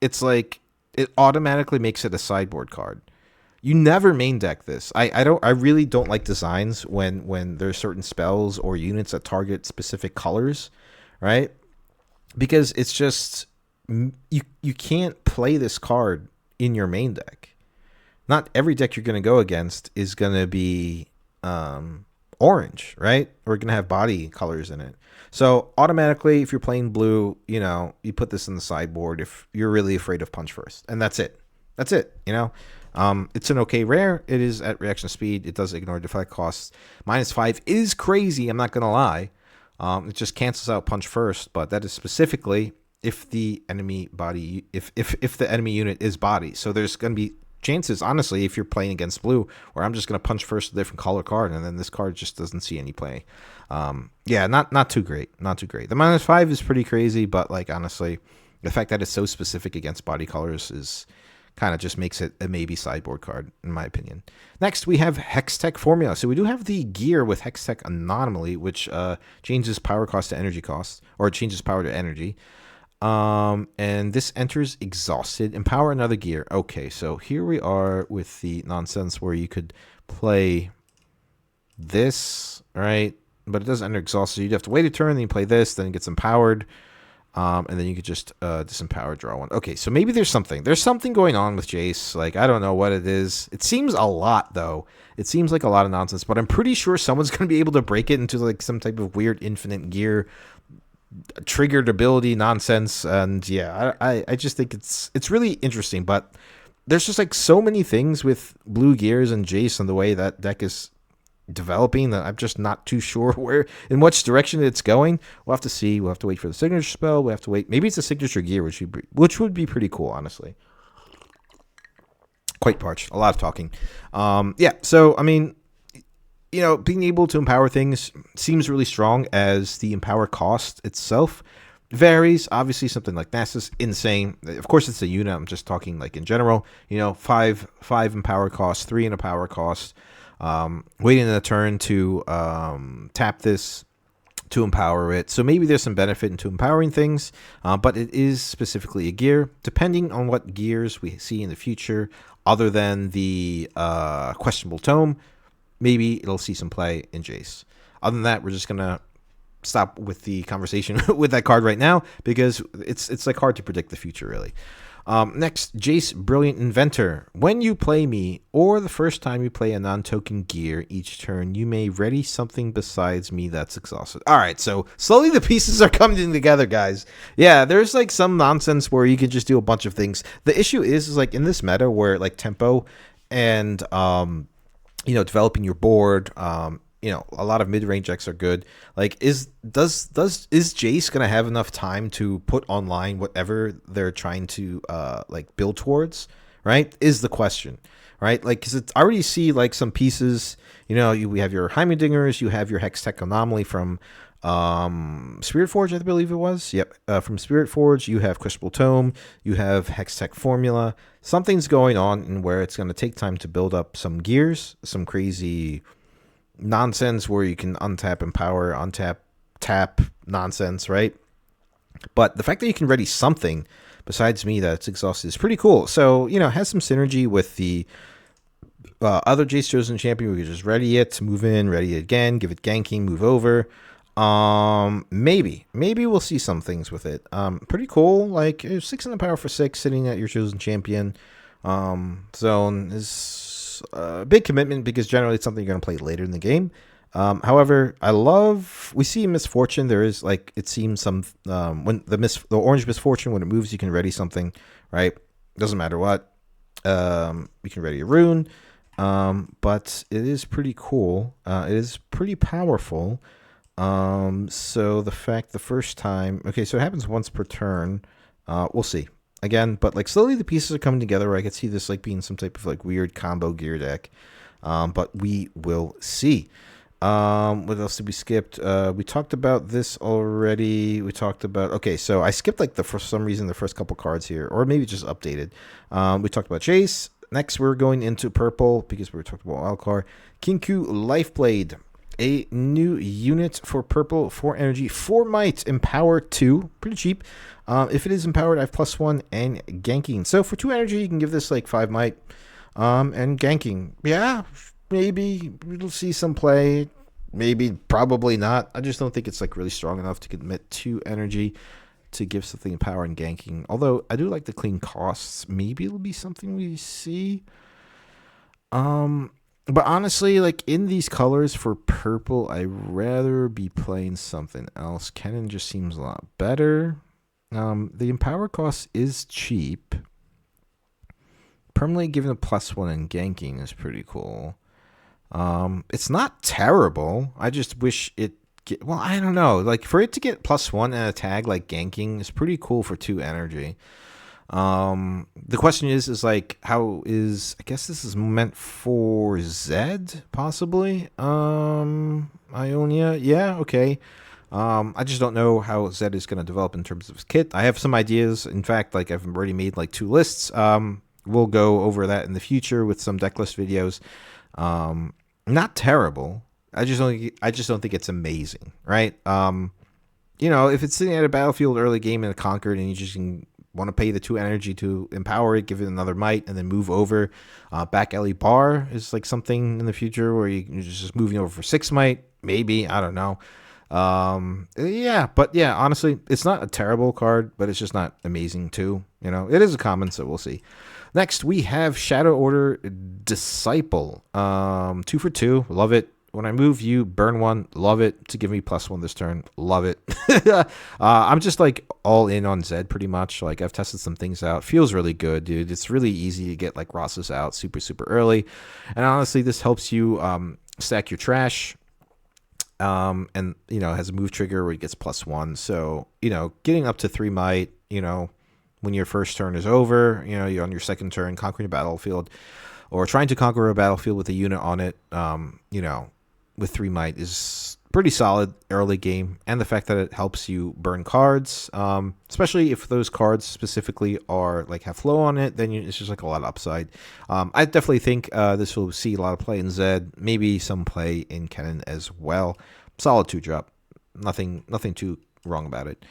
it's like it automatically makes it a sideboard card. You never main deck this. I really don't like designs when there's certain spells or units that target specific colors, right? Because it's just you can't play this card in your main deck. Not every deck you're going to go against is going to be orange, right? We're going to have body colors in it. So automatically, if you're playing blue, you know, you put this in the sideboard if you're really afraid of punch first. And that's it. That's it, you know. It's an okay rare. It is at reaction speed. It does ignore deflect costs. -5 is crazy, I'm not going to lie. It just cancels out punch first, but that is specifically if the enemy body, if the enemy unit is body. So there's going to be chances, honestly, if you're playing against blue, where I'm just going to punch first a different color card, and then this card just doesn't see any play. Yeah, not too great. Not too great. The -5 is pretty crazy, but like honestly, the fact that it's so specific against body colors is kind of just makes it a maybe sideboard card, in my opinion. Next, we have Hextech Formula. So we do have the gear with Hextech Anomaly, which changes power cost to energy cost, or changes power to energy. And this enters exhausted. Empower another gear. Okay, so here we are with the nonsense where you could play this, right? But it doesn't enter exhausted. You'd have to wait a turn, then you play this, then it gets empowered. And then you could just disempower, draw one. Okay, so maybe there's something. There's something going on with Jace. Like, I don't know what it is. It seems a lot, though. It seems like a lot of nonsense, but I'm pretty sure someone's going to be able to break it into, like, some type of weird infinite gear, triggered ability nonsense. And, yeah, I just think it's really interesting. But there's just, like, so many things with blue gears and Jace and the way that deck is developing that I'm just not too sure where, in which direction it's going. We'll have to see. We'll have to wait for the signature spell. We'll have to wait. Maybe it's a signature gear, which would be pretty cool, honestly. Quite parched. A lot of talking. Yeah, so, I mean, you know, being able to empower things seems really strong, as the empower cost itself varies. Obviously, something like this is insane. Of course, it's a unit. I'm just talking, like, in general. You know, 5 empower cost, 3 in a power cost. Waiting a turn to tap this to empower it. So maybe there's some benefit into empowering things, but it is specifically a gear. Depending on what gears we see in the future, other than the questionable tome, maybe it'll see some play in Jace. Other than that, we're just going to stop with the conversation with that card right now, because it's like hard to predict the future, really. Next, Jace, Brilliant Inventor. When you play me, or the first time you play a non-token gear each turn, you may ready something besides me that's exhausted. All right, so slowly the pieces are coming together, guys. Yeah, there's like some nonsense where you can just do a bunch of things. The issue is like in this meta where like tempo and you know, developing your board, you know, a lot of mid-range decks are good. Like, is Jace gonna have enough time to put online whatever they're trying to like build towards? Right, is the question. Right, like, because I already see like some pieces. You know, we have your Heimerdingers, you have your Hextech Anomaly from Spirit Forge, I believe it was. Yep, from Spirit Forge, you have Questionable Tome, you have Hextech Formula. Something's going on in where it's going to take time to build up some gears, some crazy nonsense where you can untap, empower, untap, tap nonsense, right? But the fact that you can ready something besides me that's exhausted is pretty cool. So, you know, it has some synergy with the other Jace Chosen Champion. We could just ready it, move in, ready it again, give it ganking, move over. Maybe we'll see some things with it. Pretty cool. Like 6 in the power for 6 sitting at your Chosen Champion zone is a big commitment, because generally it's something you're going to play later in the game. However, we see Misfortune. There is, like, it seems some when the orange Misfortune, when it moves, you can ready something, right? Doesn't matter what. You can ready a rune, but it is pretty cool. It is pretty powerful. So the fact the first time, okay, so it happens once per turn. We'll see. Again, but like slowly the pieces are coming together. I could see this like being some type of like weird combo gear deck, but we will see. What else did we skip? We talked about this already. We talked about, okay, so I skipped like for some reason the first couple cards here, or maybe just updated. We talked about Jace. Next, we're going into purple because we were talking about Wildcard. Kinku Lifeblade, a new unit for purple, 4 energy, 4 might, empower 2, pretty cheap. If it is empowered, I have +1 and ganking. So for 2 energy, you can give this like 5 might and ganking. Yeah, maybe we'll see some play. Maybe, probably not. I just don't think it's like really strong enough to commit 2 energy to give something power and ganking. Although I do like the clean costs. Maybe it'll be something we see. But honestly, like in these colors for purple, I'd rather be playing something else. Cannon just seems a lot better. The empower cost is cheap. Permanently given a +1 in ganking is pretty cool. It's not terrible. I just wish it well, I don't know. Like for it to get +1 and a tag like ganking is pretty cool for 2 energy. The question is like how is I guess this is meant for Zed possibly. Ionia, yeah, okay. I just don't know how Zed is going to develop in terms of his kit. I have some ideas. In fact, like I've already made like 2 lists. We'll go over that in the future with some deck list videos. Not terrible. I just don't think it's amazing, right? If it's sitting at a battlefield early game in a conquered and you just want to pay the 2 energy to empower it, give it another might, and then move over. Back alley bar is like something in the future where you're just moving over for 6 might, maybe, I don't know. But honestly, it's not a terrible card, but it's just not amazing too. It is a common, so we'll see. Next, we have Shadow Order Disciple. 2 for 2, love it. When I move you, burn 1, love it. To give me +1 this turn, love it. I'm just like all in on Zed pretty much. Like I've tested some things out. Feels really good, dude. It's really easy to get like Rosses out super, super early. And honestly, this helps you stack your trash. And has a move trigger where it gets +1. So, getting up to 3 might, when your first turn is over, you're on your second turn, conquering a battlefield, or trying to conquer a battlefield with a unit on it, with 3 might is pretty solid early game. And the fact that it helps you burn cards, especially if those cards specifically are like have flow on it, then it's just like a lot of upside. I definitely think this will see a lot of play in Zed, maybe some play in Cannon as well. Solid 2-drop, nothing too wrong about it.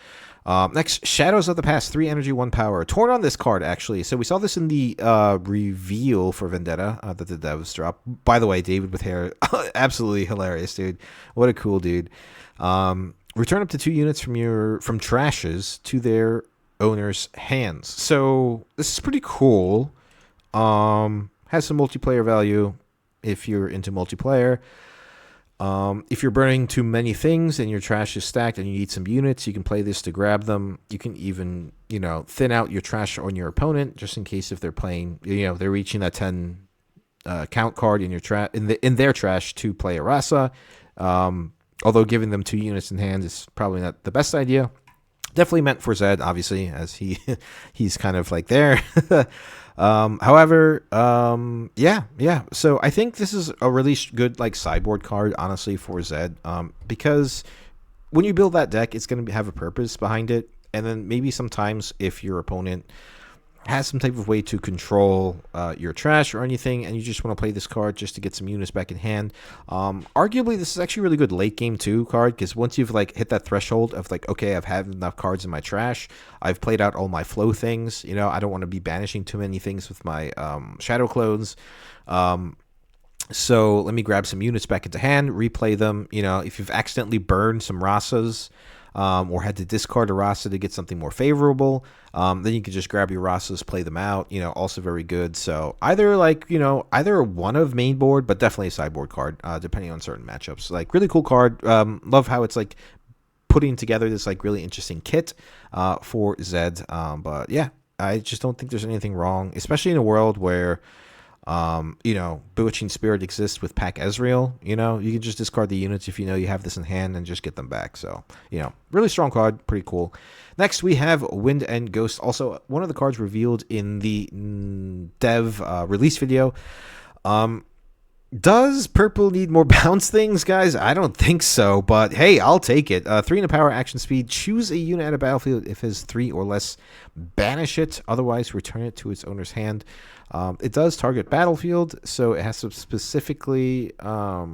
Next, Shadows of the Past, 3 energy, 1 power. Torn on this card, actually. So we saw this in the reveal for Vendetta that the devs dropped. By the way, David with hair, absolutely hilarious, dude. What a cool dude. Return up to 2 units from trashes to their owner's hands. So this is pretty cool. Has some multiplayer value if you're into multiplayer. If you're burning too many things and your trash is stacked and you need some units, you can play this to grab them. You can even, thin out your trash on your opponent just in case if they're playing, they're reaching that 10 count card in your in their trash to play a Rasa. Although giving them 2 units in hand is probably not the best idea. Definitely meant for Zed, obviously, as he's kind of like there. However, so I think this is a really good like sideboard card, honestly, for Zed, because when you build that deck, it's going to have a purpose behind it, and then maybe sometimes if your opponent has some type of way to control your trash or anything, and you just want to play this card just to get some units back in hand. Arguably, this is actually a really good late game too card, because once you've like hit that threshold of like, okay, I've had enough cards in my trash, I've played out all my flow things. I don't want to be banishing too many things with my shadow clones. So let me grab some units back into hand, replay them. If you've accidentally burned some Rasas, or had to discard a Rasa to get something more favorable, then you can just grab your Rasas, play them out, also very good. So either one of main board, but definitely a sideboard card, depending on certain matchups. Like really cool card. Love how it's like putting together this like really interesting kit for Zed. But yeah, I just don't think there's anything wrong, especially in a world where Bewitching Spirit exists with Pack Ezreal. You can just discard the units if you have this in hand and just get them back. So, really strong card, pretty cool. Next, we have Wind and Ghost, also one of the cards revealed in the dev release video. Does purple need more bounce things, guys? I don't think so, but hey, I'll take it. 3 in a power, action speed. Choose a unit at a battlefield. If it has 3 or less, banish it. Otherwise, return it to its owner's hand. It does target battlefield, so it has to specifically... I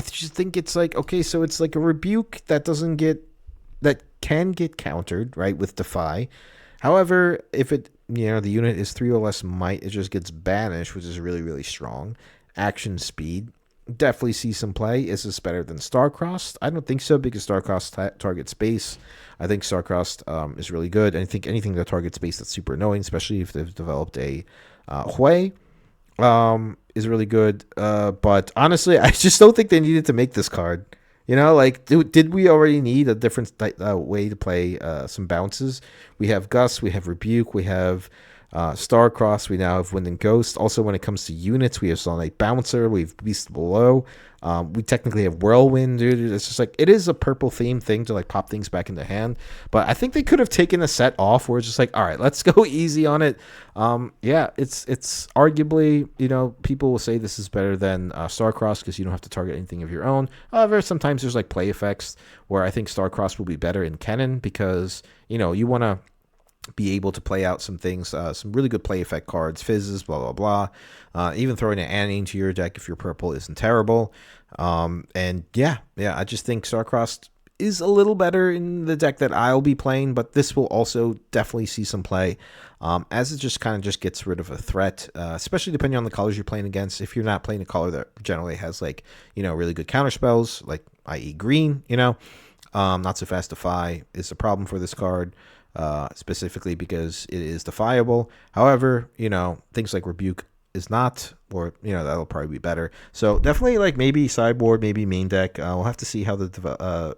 just think it's like, okay, so it's like a rebuke that can get countered, right, with Defy. However, if the unit is 3 or less might, it just gets banished, which is really, really strong. Action speed. Definitely see some play. Is this better than Starcrossed? I don't think so, because Starcrossed targets space. I think Starcrossed is really good. And I think anything that targets space that's super annoying, especially if they've developed a Hui. is really good. But honestly, I just don't think they needed to make this card. You know, like, did we already need a different way to play some bounces? We have Gust, we have Rebuke, we have Starcross, we now have Wind and Ghost. Also, when it comes to units, we have Solid Bouncer, we have Beast Below. We technically have Whirlwind, dude. It's just like, it is a purple theme thing to like pop things back in the hand. But I think they could have taken a set off where it's just like, all right, let's go easy on it. Yeah, it's arguably, you know, people will say this is better than Starcross because you don't have to target anything of your own. However, sometimes there's like play effects where I think Starcross will be better in Kennen because, you know, you want to be able to play out some things, some really good play effect cards, fizzes, blah, blah, blah. Even throwing an Annie into your deck if your purple isn't terrible. And yeah, I just think Starcross is a little better in the deck that I'll be playing, but this will also definitely see some play as it just kind of just gets rid of a threat, especially depending on the colors you're playing against. If you're not playing a color that generally has like, you know, really good counter spells, like i.e. green, you know, not so fast defy is a problem for this card. Specifically because it is defiable. However, you know, things like Rebuke is not, or, you know, that'll probably be better. So definitely like maybe sideboard, maybe main deck. We'll have to see how the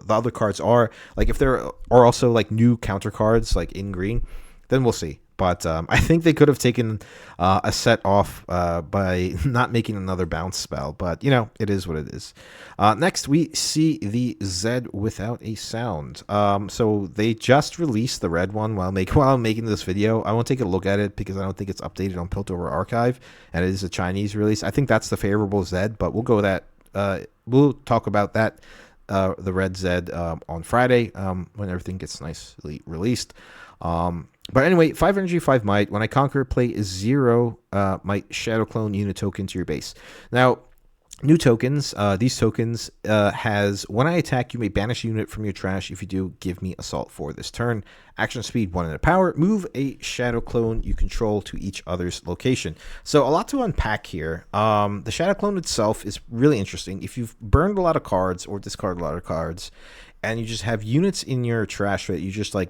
other cards are. Like if there are also like new counter cards like in green, then we'll see. But I think they could have taken a set off by not making another bounce spell. But, you know, it is what it is. Next, we see the Zed without a sound. So they just released the red one while I'm making this video. I won't take a look at it because I don't think it's updated on Piltover Archive. And it is a Chinese release. I think that's the favorable Zed, but we'll go that. We'll talk about that. The red Zed on Friday when everything gets nicely released. But anyway, 5 energy, 5 might. When I conquer, play 0 might shadow clone unit token to your base. Now, new tokens. These tokens has when I attack, you may banish a unit from your trash. If you do, give me assault for this turn. Action speed 1 and a power. Move a shadow clone you control to each other's location. So a lot to unpack here. The shadow clone itself is really interesting. If you've burned a lot of cards or discarded a lot of cards, and you just have units in your trash that you just like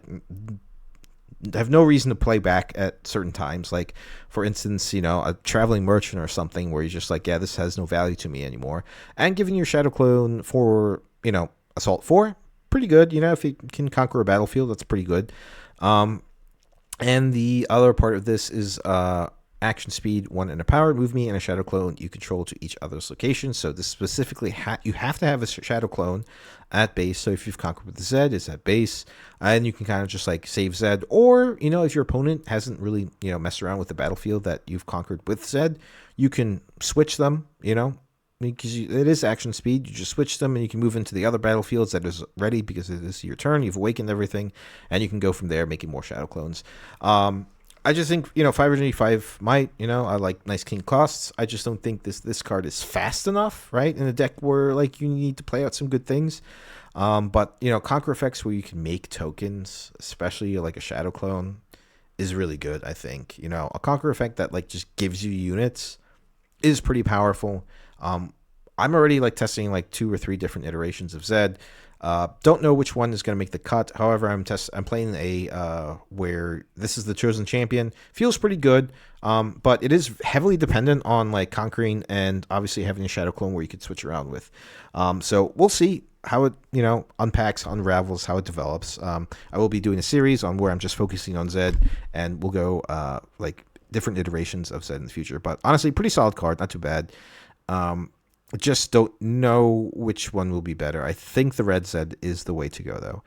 have no reason to play back at certain times, like for instance, you know, a traveling merchant or something where you're just like, yeah, this has no value to me anymore, and giving your shadow clone for, you know, assault 4, pretty good. You know, if you can conquer a battlefield, that's pretty good. And the other part of this is action speed 1 and a power. Move me and a shadow clone you control to each other's location. So this specifically you have to have a shadow clone at base. So if you've conquered with the Zed, it's at base, and you can kind of just like save Zed, or, you know, if your opponent hasn't really, you know, messed around with the battlefield that you've conquered with Zed, you can switch them, you know, because it is action speed. You just switch them and you can move into the other battlefields that is ready because it is your turn. You've awakened everything, and you can go from there making more shadow clones. I just think, you know, 5 might, you know, I like nice king costs. I just don't think this card is fast enough, right, in a deck where like you need to play out some good things. But, you know, conquer effects where you can make tokens, especially like a shadow clone, is really good. I think, you know, a conquer effect that like just gives you units is pretty powerful. I'm already like testing like 2 or 3 different iterations of Zed. Don't know which one is going to make the cut. However, I'm playing a where this is the chosen champion. Feels pretty good, but it is heavily dependent on like conquering and obviously having a shadow clone where you could switch around with. So we'll see how it, you know, unpacks, unravels, how it develops. I will be doing a series on where I'm just focusing on Zed, and we'll go like different iterations of Zed in the future. But honestly, pretty solid card, not too bad. Just don't know which one will be better. I think the red Zed is the way to go, though.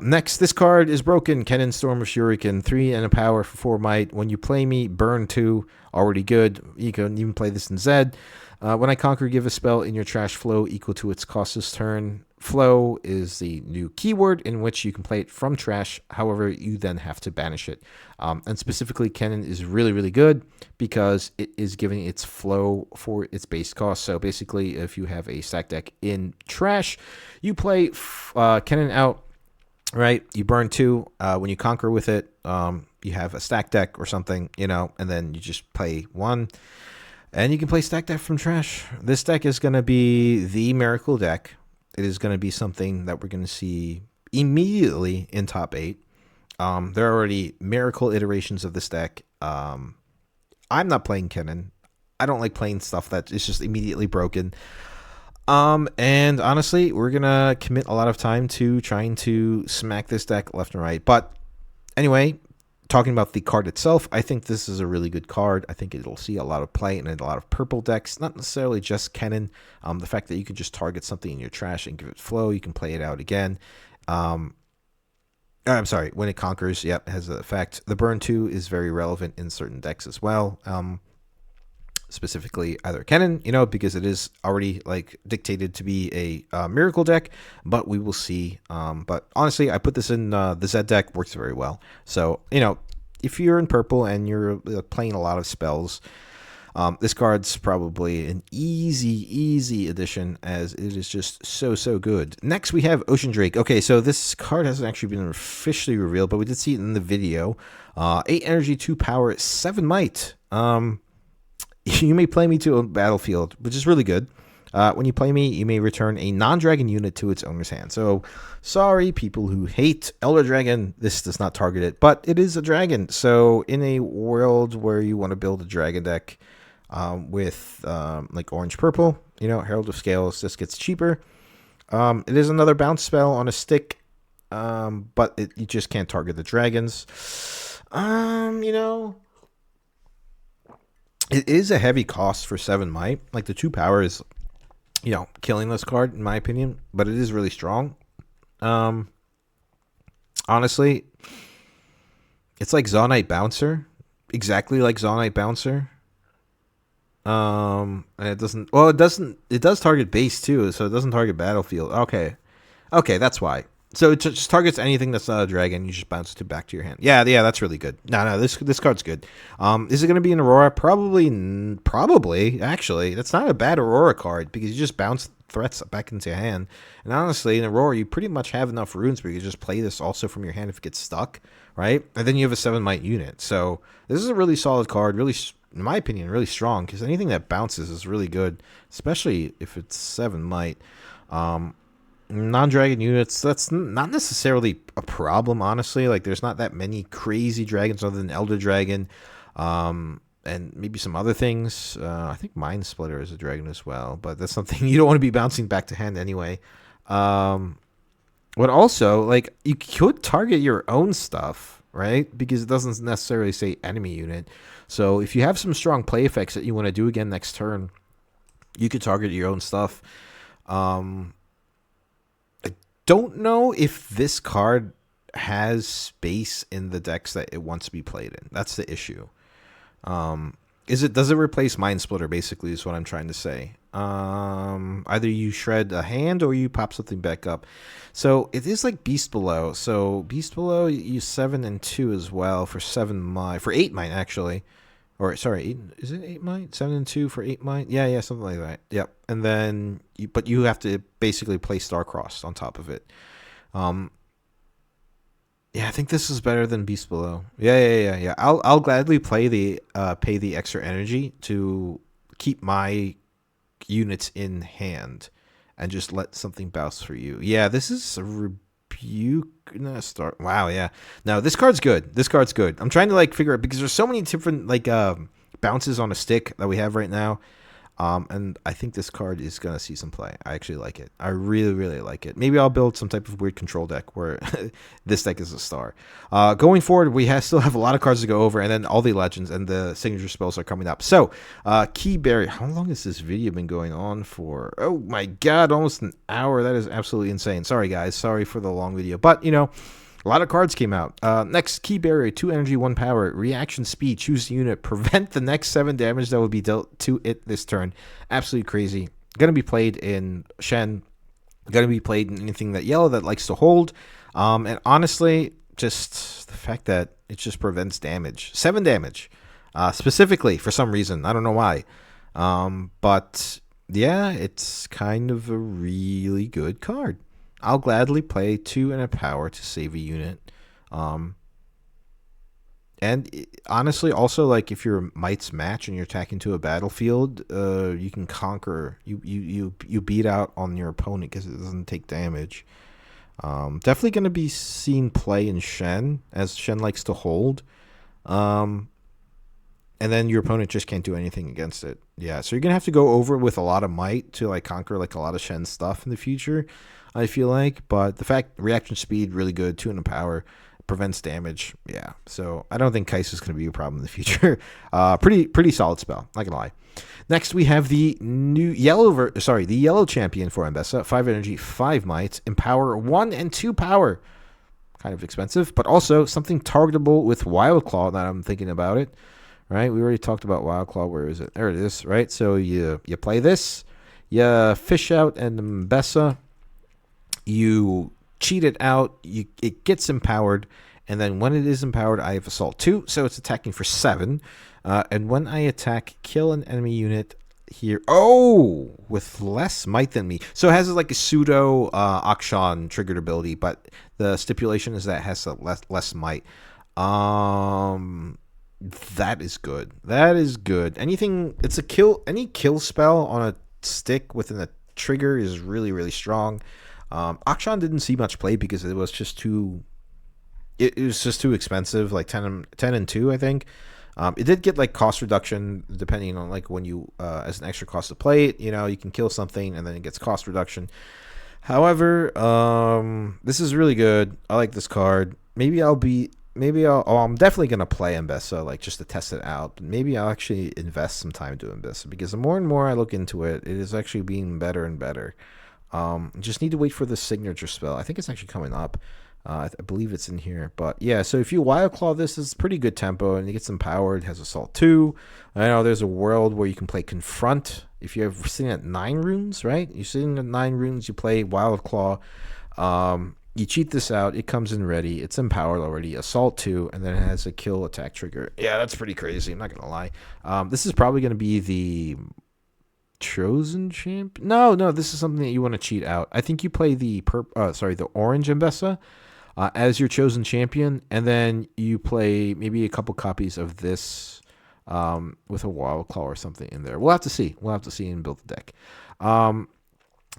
Next, this card is broken. Kennen Storm of Shuriken, 3 and a power for 4 might. When you play me, burn 2, already good. You can even play this in Zed. When I conquer, give a spell in your trash flow equal to its cost this turn. Flow is the new keyword in which you can play it from trash. However, you then have to banish it. And specifically, Kennen is really, really good because it is giving its flow for its base cost. So basically, if you have a stack deck in trash, you play Kennen out, right? You burn 2. When you conquer with it, you have a stack deck or something, you know, and then you just play 1. And you can play stack deck from trash. This deck is going to be the miracle deck. It is going to be something that we're going to see immediately in top 8. There are already miracle iterations of this deck. I'm not playing Kennen. I don't like playing stuff that is just immediately broken. And honestly, we're gonna commit a lot of time to trying to smack this deck left and right. But anyway, talking about the card itself, I think this is a really good card. I think it'll see a lot of play in a lot of purple decks, not necessarily just Kennen. The fact that you can just target something in your trash and give it flow, you can play it out again. I'm sorry, when it conquers, yep, it has an effect. The burn 2 is very relevant in certain decks as well. Specifically either Kennen, because it is already like dictated to be a miracle deck, but we will see. But honestly, I put this in the Zed deck, works very well. So, if you're in purple and you're playing a lot of spells, this card's probably an easy addition, as it is just so good. Next, we have Ocean Drake. Okay, so this card hasn't actually been officially revealed, but we did see it in the video. 8 energy, 2 power, 7 might. You may play me to a battlefield, which is really good. When you play me, you may return a non-dragon unit to its owner's hand. So, sorry, people who hate Elder Dragon, this does not target it, but it is a dragon. So, in a world where you want to build a dragon deck with like orange-purple, Herald of Scales just gets cheaper. It is another bounce spell on a stick, but you just can't target the dragons. It is a heavy cost for 7 might. Like, the 2 power is, killing this card, in my opinion. But it is really strong. Honestly, it's like Zaunite Bouncer. Exactly like Zaunite Bouncer. And it doesn't... Well, it does target base, too. So it doesn't target battlefield. Okay, that's why. So it just targets anything that's not a dragon. You just bounce it back to your hand. Yeah, that's really good. No, this card's good. Is it going to be an Aurora? Probably. Actually, that's not a bad Aurora card because you just bounce threats back into your hand. And honestly, in Aurora, you pretty much have enough runes where you can just play this also from your hand if it gets stuck, right? And then you have a 7 might unit. So this is a really solid card. Really, in my opinion, really strong because anything that bounces is really good, especially if it's 7 might. Non-dragon units, that's not necessarily a problem, honestly. Like, there's not that many crazy dragons other than Elder Dragon, and maybe some other things. I think Mind Splitter is a dragon as well, but that's something you don't want to be bouncing back to hand anyway. But also, like, you could target your own stuff, right? Because it doesn't necessarily say enemy unit. So if you have some strong play effects that you want to do again next turn, you could target your own stuff. Don't know if this card has space in the decks that it wants to be played in. That's the issue. Does it replace Mind Splitter, basically, is what I'm trying to say. Either you shred a hand or you pop something back up. So it is like Beast Below. So Beast Below, you use 7 and 2 as well for 7 might. For 8 might, actually. Or, sorry, is it 8 might? 7 and 2 for 8 might? Yeah, something like that. Yep. And then, but you have to basically play Starcrossed on top of it. Yeah, I think this is better than Beast Below. Yeah. I'll gladly pay the extra energy to keep my units in hand and just let something bounce for you. Yeah, this is a rebuke. Start. Wow, yeah. No, this card's good. I'm trying to figure out because there's so many different bounces on a stick that we have right now. And I think this card is going to see some play. I actually like it. I really like it. Maybe I'll build some type of weird control deck where this deck is a star. Going forward, we still have a lot of cards to go over, and then all the legends and the signature spells are coming up. So, Key Barrier. How long has this video been going on for? Oh my god, almost an hour. That is absolutely insane. Sorry, guys. Sorry for the long video. But, a lot of cards came out. Next, Key Barrier, 2 energy, 1 power, reaction speed, choose the unit, prevent the next 7 damage that will be dealt to it this turn. Absolutely crazy. Going to be played in Shen. Going to be played in anything that yellow that likes to hold. And honestly, just the fact that it just prevents damage. 7 damage. Specifically, for some reason. I don't know why. But, yeah, it's kind of a really good card. I'll gladly play 2 and a power to save a unit. Honestly, also, if your mights match and you're attacking to a battlefield, you can conquer. You beat out on your opponent because it doesn't take damage. Definitely going to be seen play in Shen, as Shen likes to hold. And and then your opponent just can't do anything against it. Yeah, so you're gonna have to go over with a lot of might to like conquer like a lot of Shen stuff in the future, I feel like. But the fact reaction speed really good, 200 power, prevents damage. Yeah, so I don't think Kai'Sa is gonna be a problem in the future. Pretty solid spell, not gonna lie. Next we have the new the yellow champion for Mbessa, 5 energy, 5 might, empower 1 and 2 power. Kind of expensive, but also something targetable with Wild Claw that I'm thinking about it. Right, we already talked about Wild Claw. Where is it? There it is. Right, so you play this, you fish out and Mbessa, you cheat it out, it gets empowered, and then when it is empowered, I have Assault 2, so it's attacking for 7. And when I attack, kill an enemy unit here. Oh, with less might than me. So it has like a pseudo Akshan triggered ability, but the stipulation is that it has a less might. That is good. That is good. Anything, it's a kill. Any kill spell on a stick within a trigger is really, really strong. Akshan didn't see much play because it was just too. It was just too expensive, like 10 and 2, I think. It did get like cost reduction depending on like when you as an extra cost to play it. You know, you can kill something and then it gets cost reduction. However, this is really good. I like this card. I'm definitely gonna play Mbessa like just to test it out. Maybe I'll actually invest some time doing Mbessa because the more and more I look into it, it is actually being better and better. Just need to wait for the signature spell. I think it's actually coming up. I believe it's in here, but yeah. So if you Wild Claw, this is pretty good tempo, and it gets empowered. It has Assault 2. I know there's a world where you can play Confront. If you're sitting at 9 runes, right? You're sitting at 9 runes. You play Wild Claw. You cheat this out. It comes in ready. It's empowered already. Assault 2, and then it has a kill attack trigger. Yeah, that's pretty crazy. I'm not gonna lie. This is probably gonna be the Chosen Champion. No, this is something that you want to cheat out. I think you play the orange Mbessa. As your chosen champion, and then you play maybe a couple copies of this with a Wild Claw or something in there. We'll have to see. We'll have to see and build the deck.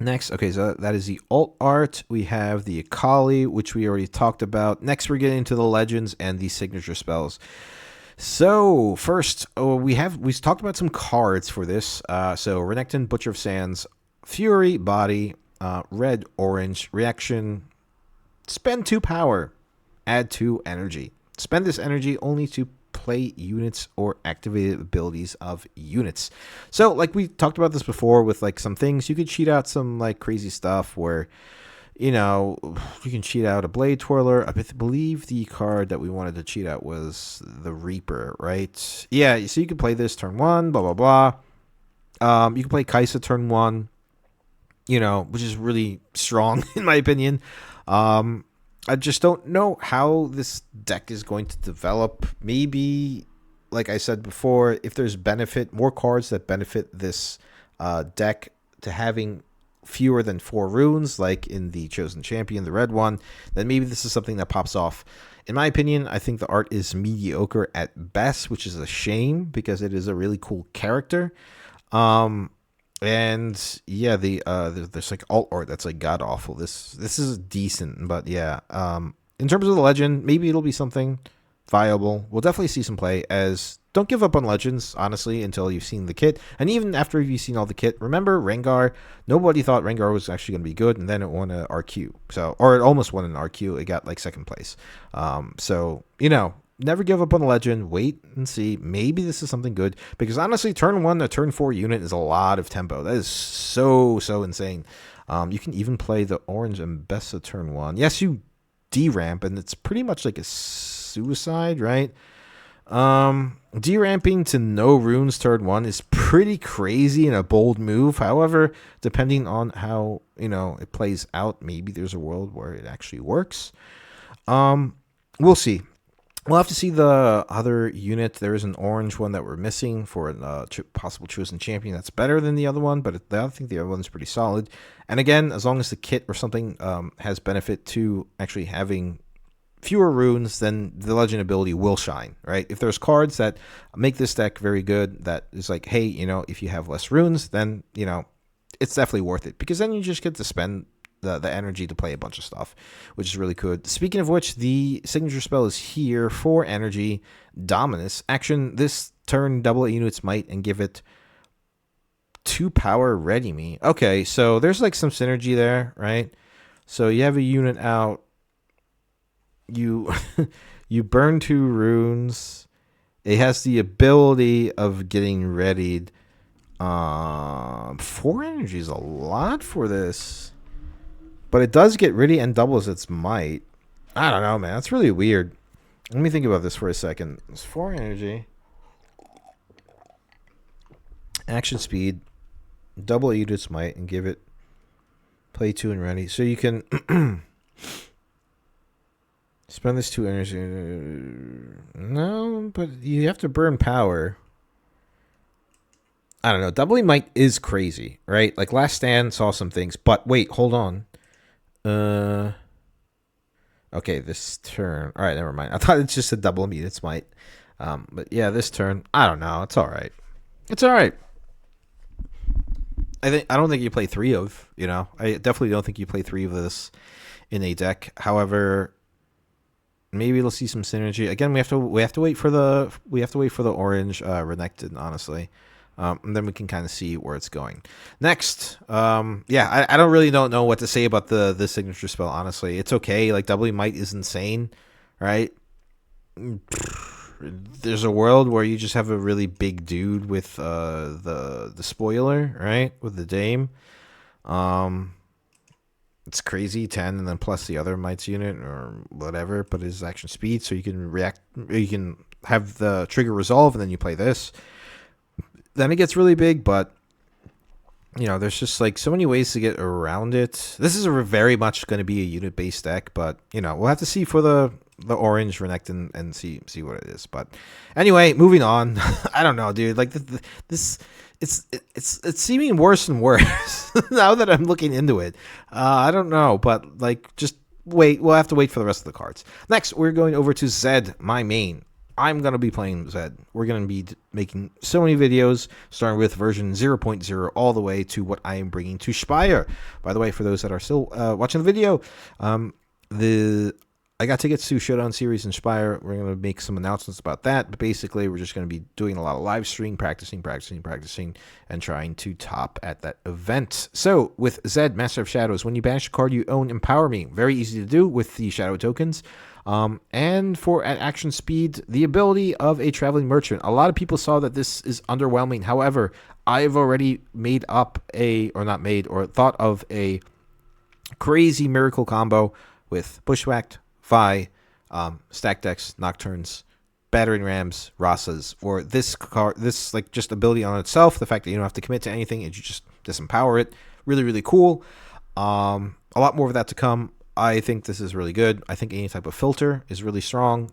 Next, okay, so that is the alt art. We have the Akali, which we already talked about. Next, we're getting into the legends and the signature spells. So first, we talked about some cards for this. So Renekton, Butcher of Sands, Fury, Body, Red, Orange, Reaction. Spend 2 power, add 2 energy. Spend this energy only to play units or activated abilities of units. So like we talked about this before with like some things, you could cheat out some like crazy stuff where, you know, you can cheat out a Blade Twirler. I believe the card that we wanted to cheat out was the Reaper, right? Yeah, so you can play this turn 1, blah, blah, blah. You can play Kai'Sa turn 1, you know, which is really strong in my opinion. I just don't know how this deck is going to develop. Maybe, like I said before, if there's more cards that benefit this deck to having fewer than 4 runes, like in the Chosen Champion, the red one, then maybe this is something that pops off. In my opinion, I think the art is mediocre at best, which is a shame because it is a really cool character. And yeah, there's like alt art that's like god awful. This is decent, but yeah. In terms of the legend, maybe it'll be something viable. We'll definitely see some play. As don't give up on legends, honestly, until you've seen the kit. And even after you've seen all the kit, remember Rengar? Nobody thought Rengar was actually going to be good, and then it won an RQ. Or it almost won an RQ. It got like 2nd place. So you know. Never give up on the legend. Wait and see. Maybe this is something good. Because honestly, turn 1 to turn 4 unit is a lot of tempo. That is so insane. You can even play the orange Mbessa turn 1. Yes, you deramp, and it's pretty much like a suicide, right? Deramping to no runes turn 1 is pretty crazy and a bold move. However, depending on how, you know, it plays out, maybe there's a world where it actually works. We'll see. We'll have to see the other unit. There is an orange one that we're missing for a possible chosen champion that's better than the other one, but I think the other one's pretty solid. And again, as long as the kit or something has benefit to actually having fewer runes, then the legend ability will shine, right? If there's cards that make this deck very good, that is like, hey, you know, if you have less runes, then, you know, it's definitely worth it. Because then you just get to spend the energy to play a bunch of stuff, which is really good. Speaking of which, the signature spell is here for energy. Dominus. Action, this turn double a unit's might and give it 2 power ready me. Okay, so there's like some synergy there, right? So you have a unit out. You you burn 2 runes. It has the ability of getting readied. 4 energy is a lot for this. But it does get ready and doubles its might. I don't know, man. That's really weird. Let me think about this for a second. It's 4 energy. Action speed. Double a unit's might and give it play 2 and ready. So you can spend this 2 energy. No, but you have to burn power. I don't know. Doubling might is crazy, right? Like Last Stand saw some things, but wait, hold on. Okay, this turn. All right, never mind. I thought it's just a double unit's might. But yeah, this turn, I don't know. It's all right. It's all right. I don't think you play 3 of, I definitely don't think you play 3 of this in a deck. However, maybe we'll see some synergy. Again, we have to wait for the orange Renekton, honestly. And then we can kind of see where it's going. Next, I don't know what to say about the signature spell, honestly. It's okay. Like, doubling might is insane, right? There's a world where you just have a really big dude with the spoiler, right? With the Dame. It's crazy, 10 and then plus the other mites unit or whatever, but it's action speed, so you can react, you can have the trigger resolve and then you play this. Then it gets really big, but there's just like so many ways to get around it. This is very much going to be a unit based deck, but we'll have to see for the orange Renekton and see what it is. But anyway, moving on. I don't know, dude. Like this, it's seeming worse and worse now that I'm looking into it. I don't know, but like just wait. We'll have to wait for the rest of the cards. Next, we're going over to Zed, my main. I'm going to be playing Zed. We're going to be making so many videos, starting with version 0.0 all the way to what I am bringing to Spire. By the way, for those that are still watching the video, I got tickets to Showdown Series in Spire. We're going to make some announcements about that. But basically, we're just going to be doing a lot of live stream, practicing, and trying to top at that event. So, with Zed, Master of Shadows, when you banish a card you own, Empower Me. Very easy to do with the Shadow tokens. And for at action speed, the ability of a Traveling Merchant. A lot of people saw that this is underwhelming. However, I've already thought of a crazy miracle combo with Bushwhacked, Vi, Stack Decks, Nocturnes, Battering Rams, Rasas. For this card, this like just ability on itself, the fact that you don't have to commit to anything and you just disempower it, really, really cool. A lot more of that to come. I think this is really good. I think any type of filter is really strong,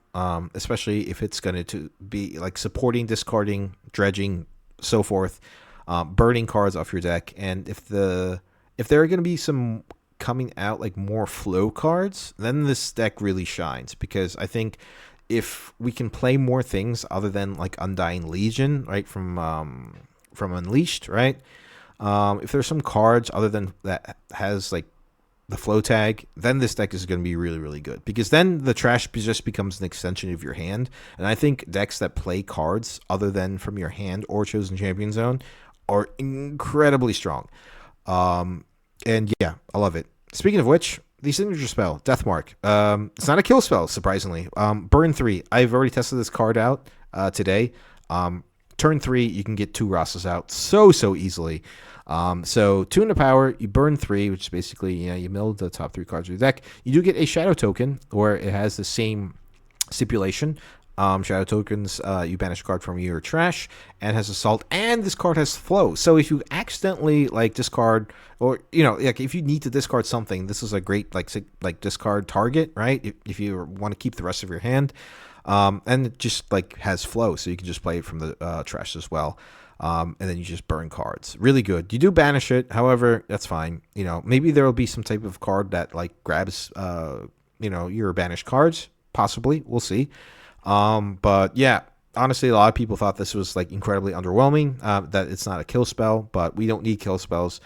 especially if it's going to be like supporting, discarding, dredging, so forth, burning cards off your deck. And if there are going to be some coming out like more flow cards, then this deck really shines, because I think if we can play more things other than like Undying Legion, right, from Unleashed, right? If there's some cards other than that has like the flow tag, then this deck is going to be really, really good, because then the trash just becomes an extension of your hand. And I think decks that play cards other than from your hand or Chosen Champion Zone are incredibly strong. And yeah, I love it. Speaking of which, the signature spell, Deathmark. It's not a kill spell, surprisingly. Burn 3. I've already tested this card out today. Turn 3, you can get 2 Rasas out so easily. So 2 into power, you burn 3, which is basically, you mill the top 3 cards of your deck. You do get a Shadow token, or it has the same stipulation. Shadow tokens, you banish a card from your trash, and has Assault, and this card has Flow. So if you accidentally like discard, or like if you need to discard something, this is a great like discard target, right? If you want to keep the rest of your hand, and it just like has Flow, so you can just play it from the trash as well. And then you just burn cards. Really good. You do banish it, however, that's fine. Maybe there will be some type of card that like grabs your banished cards. Possibly, we'll see. But yeah, honestly, a lot of people thought this was like incredibly underwhelming, that it's not a kill spell, but we don't need kill spells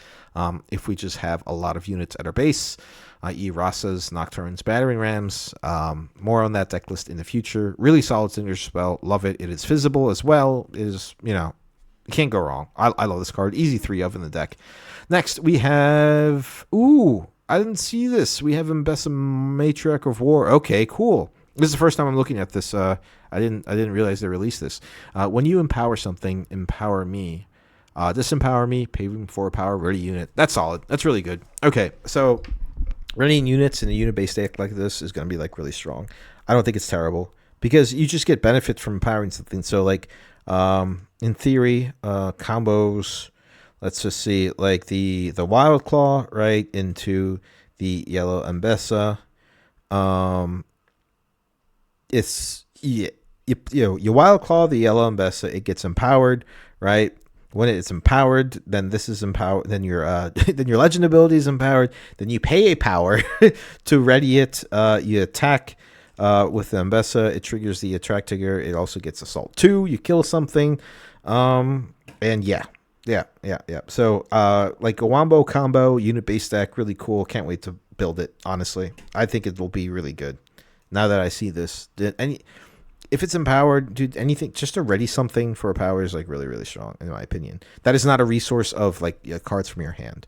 if we just have a lot of units at our base, i.e. Rasas, Nocturnes, Battering Rams. More on that deck list in the future. Really solid signature spell. Love it. It is visible as well. It is, you know, can't go wrong. I love this card. Easy 3 of in the deck. Next, we have... Ooh, I didn't see this. We have Mbessa, Matriarch of War. Okay, cool. This is the first time I'm looking at this. I didn't realize they released this. When you empower something, empower me. Disempower me, paving for a power, ready unit. That's solid. That's really good. Okay, so running units in a unit-based deck like this is going to be like really strong. I don't think it's terrible because you just get benefit from empowering something. So like in theory, combos. Let's just see, like the Wild Claw right into the Yellow Mbessa. It's you know, you Wild Claw the Yellow Mbessa, it gets empowered, right? When it's empowered, then this is empowered. Then your then your legend ability is empowered. Then you pay a power to ready it. You attack with the Mbessa. It triggers the attract trigger. It also gets assault 2. You kill something, and yeah. So like a wombo combo unit based deck, really cool. Can't wait to build it. Honestly, I think it will be really good. Now that I see this, if it's empowered, dude, anything just to ready something for a power is like really, really strong in my opinion. That is not a resource of like cards from your hand,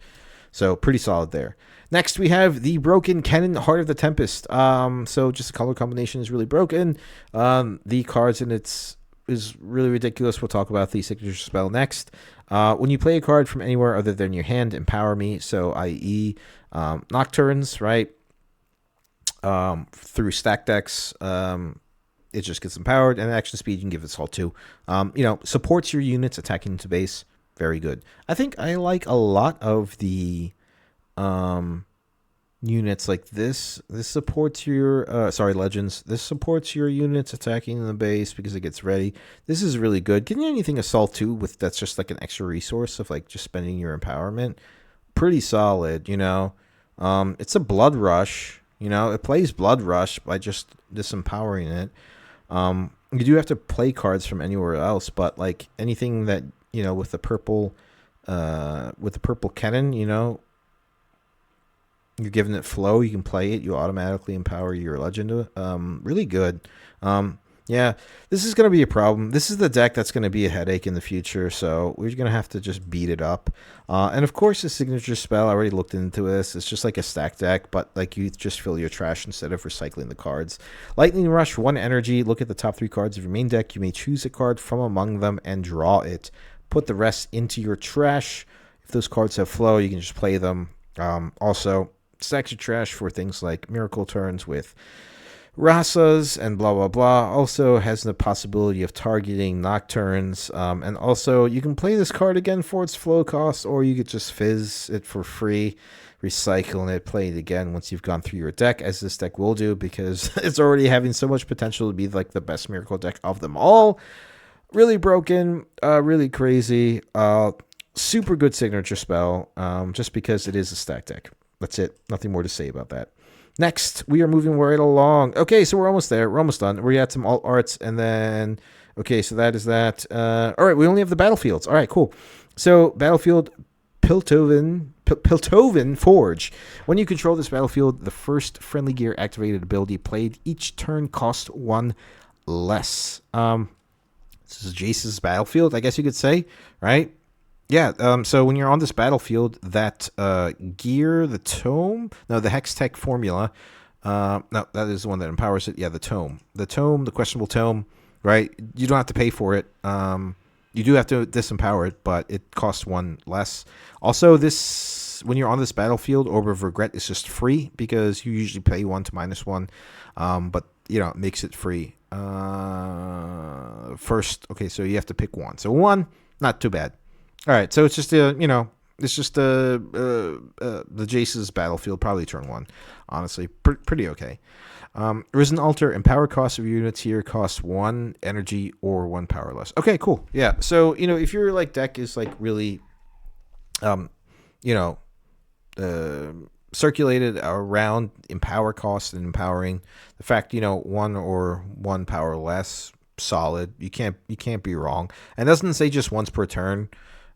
so pretty solid there. Next, we have the Broken Cannon, Heart of the Tempest. So just the color combination is really broken. The cards in it is really ridiculous. We'll talk about the signature spell next. When you play a card from anywhere other than your hand, empower me. So i.e. Nocturnes, right? Through stack decks, it just gets empowered, and action speed you can give it assault 2. You know, supports your units attacking into base. Very good. I think I like a lot of the units like this. This supports your legends. This supports your units attacking in the base because it gets ready. This is really good. Getting anything assault 2 with that's just like an extra resource of like just spending your empowerment. Pretty solid, you know. It's a blood rush. You know, it plays blood rush by just disempowering it. You do have to play cards from anywhere else, but like anything that, you know, with the purple cannon, you know, you're giving it flow, you can play it, you automatically empower your legend. Really good. Yeah, this is going to be a problem. This is the deck that's going to be a headache in the future, so we're going to have to just beat it up. And of course, the signature spell, I already looked into this. It's just like a stack deck, but like you just fill your trash instead of recycling the cards. Lightning Rush, 1 energy. Look at the top 3 cards of your main deck. You may choose a card from among them and draw it. Put the rest into your trash. If those cards have flow, you can just play them. Also, stacks your trash for things like miracle turns with Rasas and blah blah blah. Also has the possibility of targeting Nocturnes, and also you can play this card again for its flow cost, or you could just fizz it for free, recycle it, play it again once you've gone through your deck, as this deck will do, because it's already having so much potential to be like the best miracle deck of them all. Really broken, really crazy, super good signature spell, just because it is a stack deck. That's it. Nothing more to say about that. Next, we are moving right along. Okay, so we're almost there. We're almost done. We got some alt arts, and then... Okay, so that is that. All right, we only have the battlefields. All right, cool. So, Battlefield Piltover Forge. When you control this battlefield, the first friendly gear activated ability played each turn costs 1 less. This is Jace's battlefield, I guess you could say, right? Yeah, so when you're on this battlefield, that gear, the tome, no, the Hex Tech formula, no, that is the one that empowers it. Yeah, the tome, the questionable tome, right? You don't have to pay for it. You do have to disempower it, but it costs 1 less. Also, this, when you're on this battlefield, Orb of Regret is just free because you usually pay 1 to -1, but you know, it makes it free. First, okay, so you have to pick 1. So 1, not too bad. All right, so it's just you know, it's just the Jace's battlefield, probably turn 1. Honestly, pretty okay. Risen Altar, empower cost of units here costs 1 energy or 1 power less. Okay, cool. Yeah, so you know, if your like deck is like really, you know, circulated around empower cost and empowering, the fact, you know, 1 or 1 power less solid. You can't be wrong. And it doesn't say just once per turn.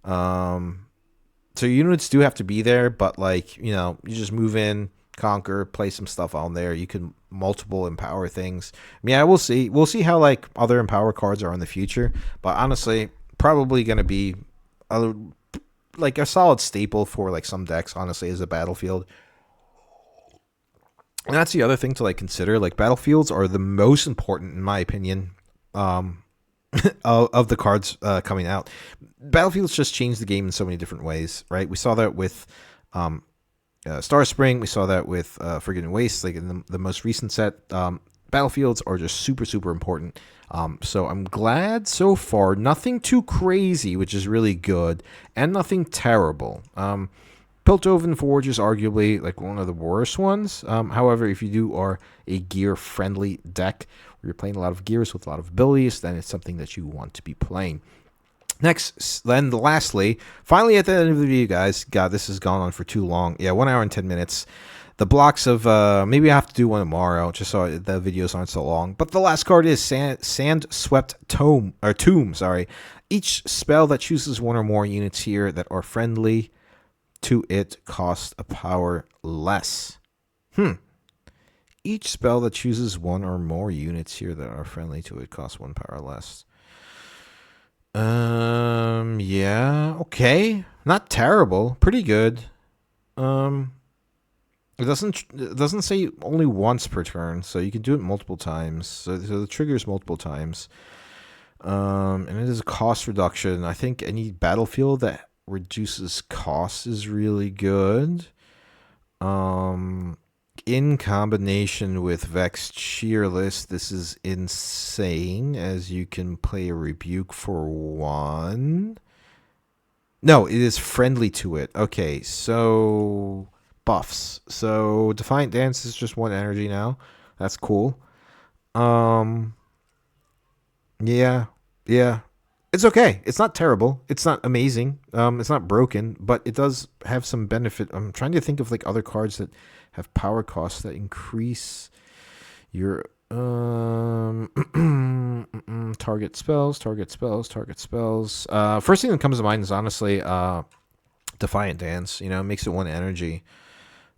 So units do have to be there, but like, you know, you just move in, conquer, play some stuff on there. You can multiple empower things. I mean, yeah, we'll see. We'll see how like other empower cards are in the future. But honestly, probably gonna be like a solid staple for like some decks. Honestly, as a battlefield. And that's the other thing to like consider. Like battlefields are the most important, in my opinion, of the cards coming out. Battlefields just changed the game in so many different ways, right? We saw that with Star Spring. We saw that with Forgotten Waste. Like in the most recent set, battlefields are just super, super important. So I'm glad so far. Nothing too crazy, which is really good, and nothing terrible. Piltover Forge is arguably like one of the worst ones. However, if you are a gear-friendly deck where you're playing a lot of gears with a lot of abilities, then it's something that you want to be playing. Next, then lastly, finally at the end of the video, guys. God, this has gone on for too long. Yeah, 1 hour and 10 minutes. The blocks of, maybe I have to do one tomorrow, just so the videos aren't so long. But the last card is Sand Swept Tomb. Sorry. Each spell that chooses one or more units here that are friendly to it costs a power less. Each spell that chooses one or more units here that are friendly to it costs 1 power less. Yeah, okay. Not terrible. Pretty good. It doesn't say only once per turn, so you can do it multiple times. So the trigger is multiple times. And it is a cost reduction. I think any battlefield that reduces cost is really good. In combination with Vex Cheerless, this is insane, as you can play a Rebuke for 1. No, it is friendly to it. Okay, so buffs. So Defiant Dance is just 1 energy now. That's cool. Yeah. It's okay. It's not terrible. It's not amazing. It's not broken, but it does have some benefit. I'm trying to think of like other cards that have power costs that increase your target spells. First thing that comes to mind is honestly Defiant Dance. You know, it makes it 1 energy,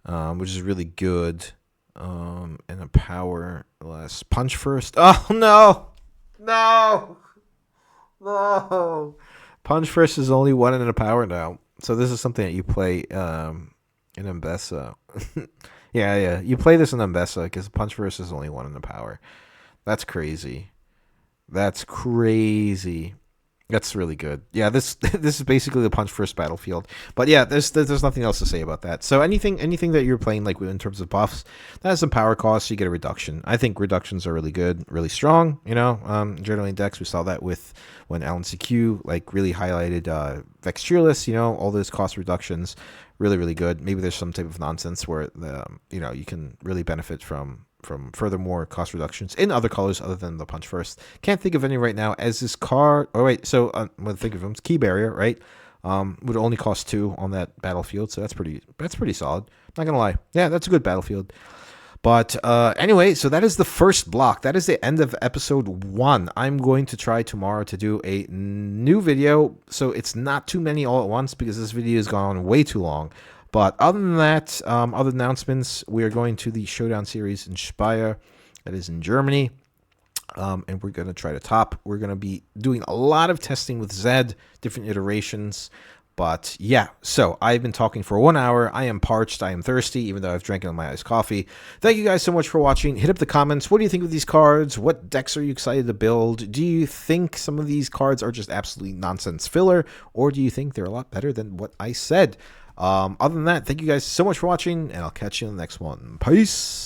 which is really good. And a power less. Punch First. Oh no. Punch First is only 1 and a power now. So this is something that you play in Mbessa. yeah. You play this in Mbessa because Punch First is only 1 and a power. That's crazy. That's really good. Yeah, this is basically the Punch First battlefield. But yeah, there's nothing else to say about that. So anything that you're playing like in terms of buffs that has some power costs, you get a reduction. I think reductions are really good, really strong. You know, generally in decks we saw that with when LNCQ like really highlighted Vex Cheerless. You know, all those cost reductions, really good. Maybe there's some type of nonsense where you can really benefit from furthermore cost reductions in other colors other than the Punch First. Can't think of any right now as this card. Oh wait, so I'm gonna think of them. It's Key Barrier, right? Would only cost 2 on that battlefield, so that's pretty solid. Not gonna lie, yeah, that's a good battlefield. But anyway, so that is the first block. That is the end of episode 1. I'm going to try tomorrow to do a new video, so it's not too many all at once because this video has gone on way too long. But other than that, other announcements, we are going to the Showdown series in Speyer. That is in Germany. And we're going to try to top. We're going to be doing a lot of testing with Zed, different iterations. But yeah, so I've been talking for 1 hour. I am parched. I am thirsty, even though I've drank my iced coffee. Thank you guys so much for watching. Hit up the comments. What do you think of these cards? What decks are you excited to build? Do you think some of these cards are just absolutely nonsense filler? Or do you think they're a lot better than what I said? Other than that, thank you guys so much for watching, and I'll catch you in the next one. Peace!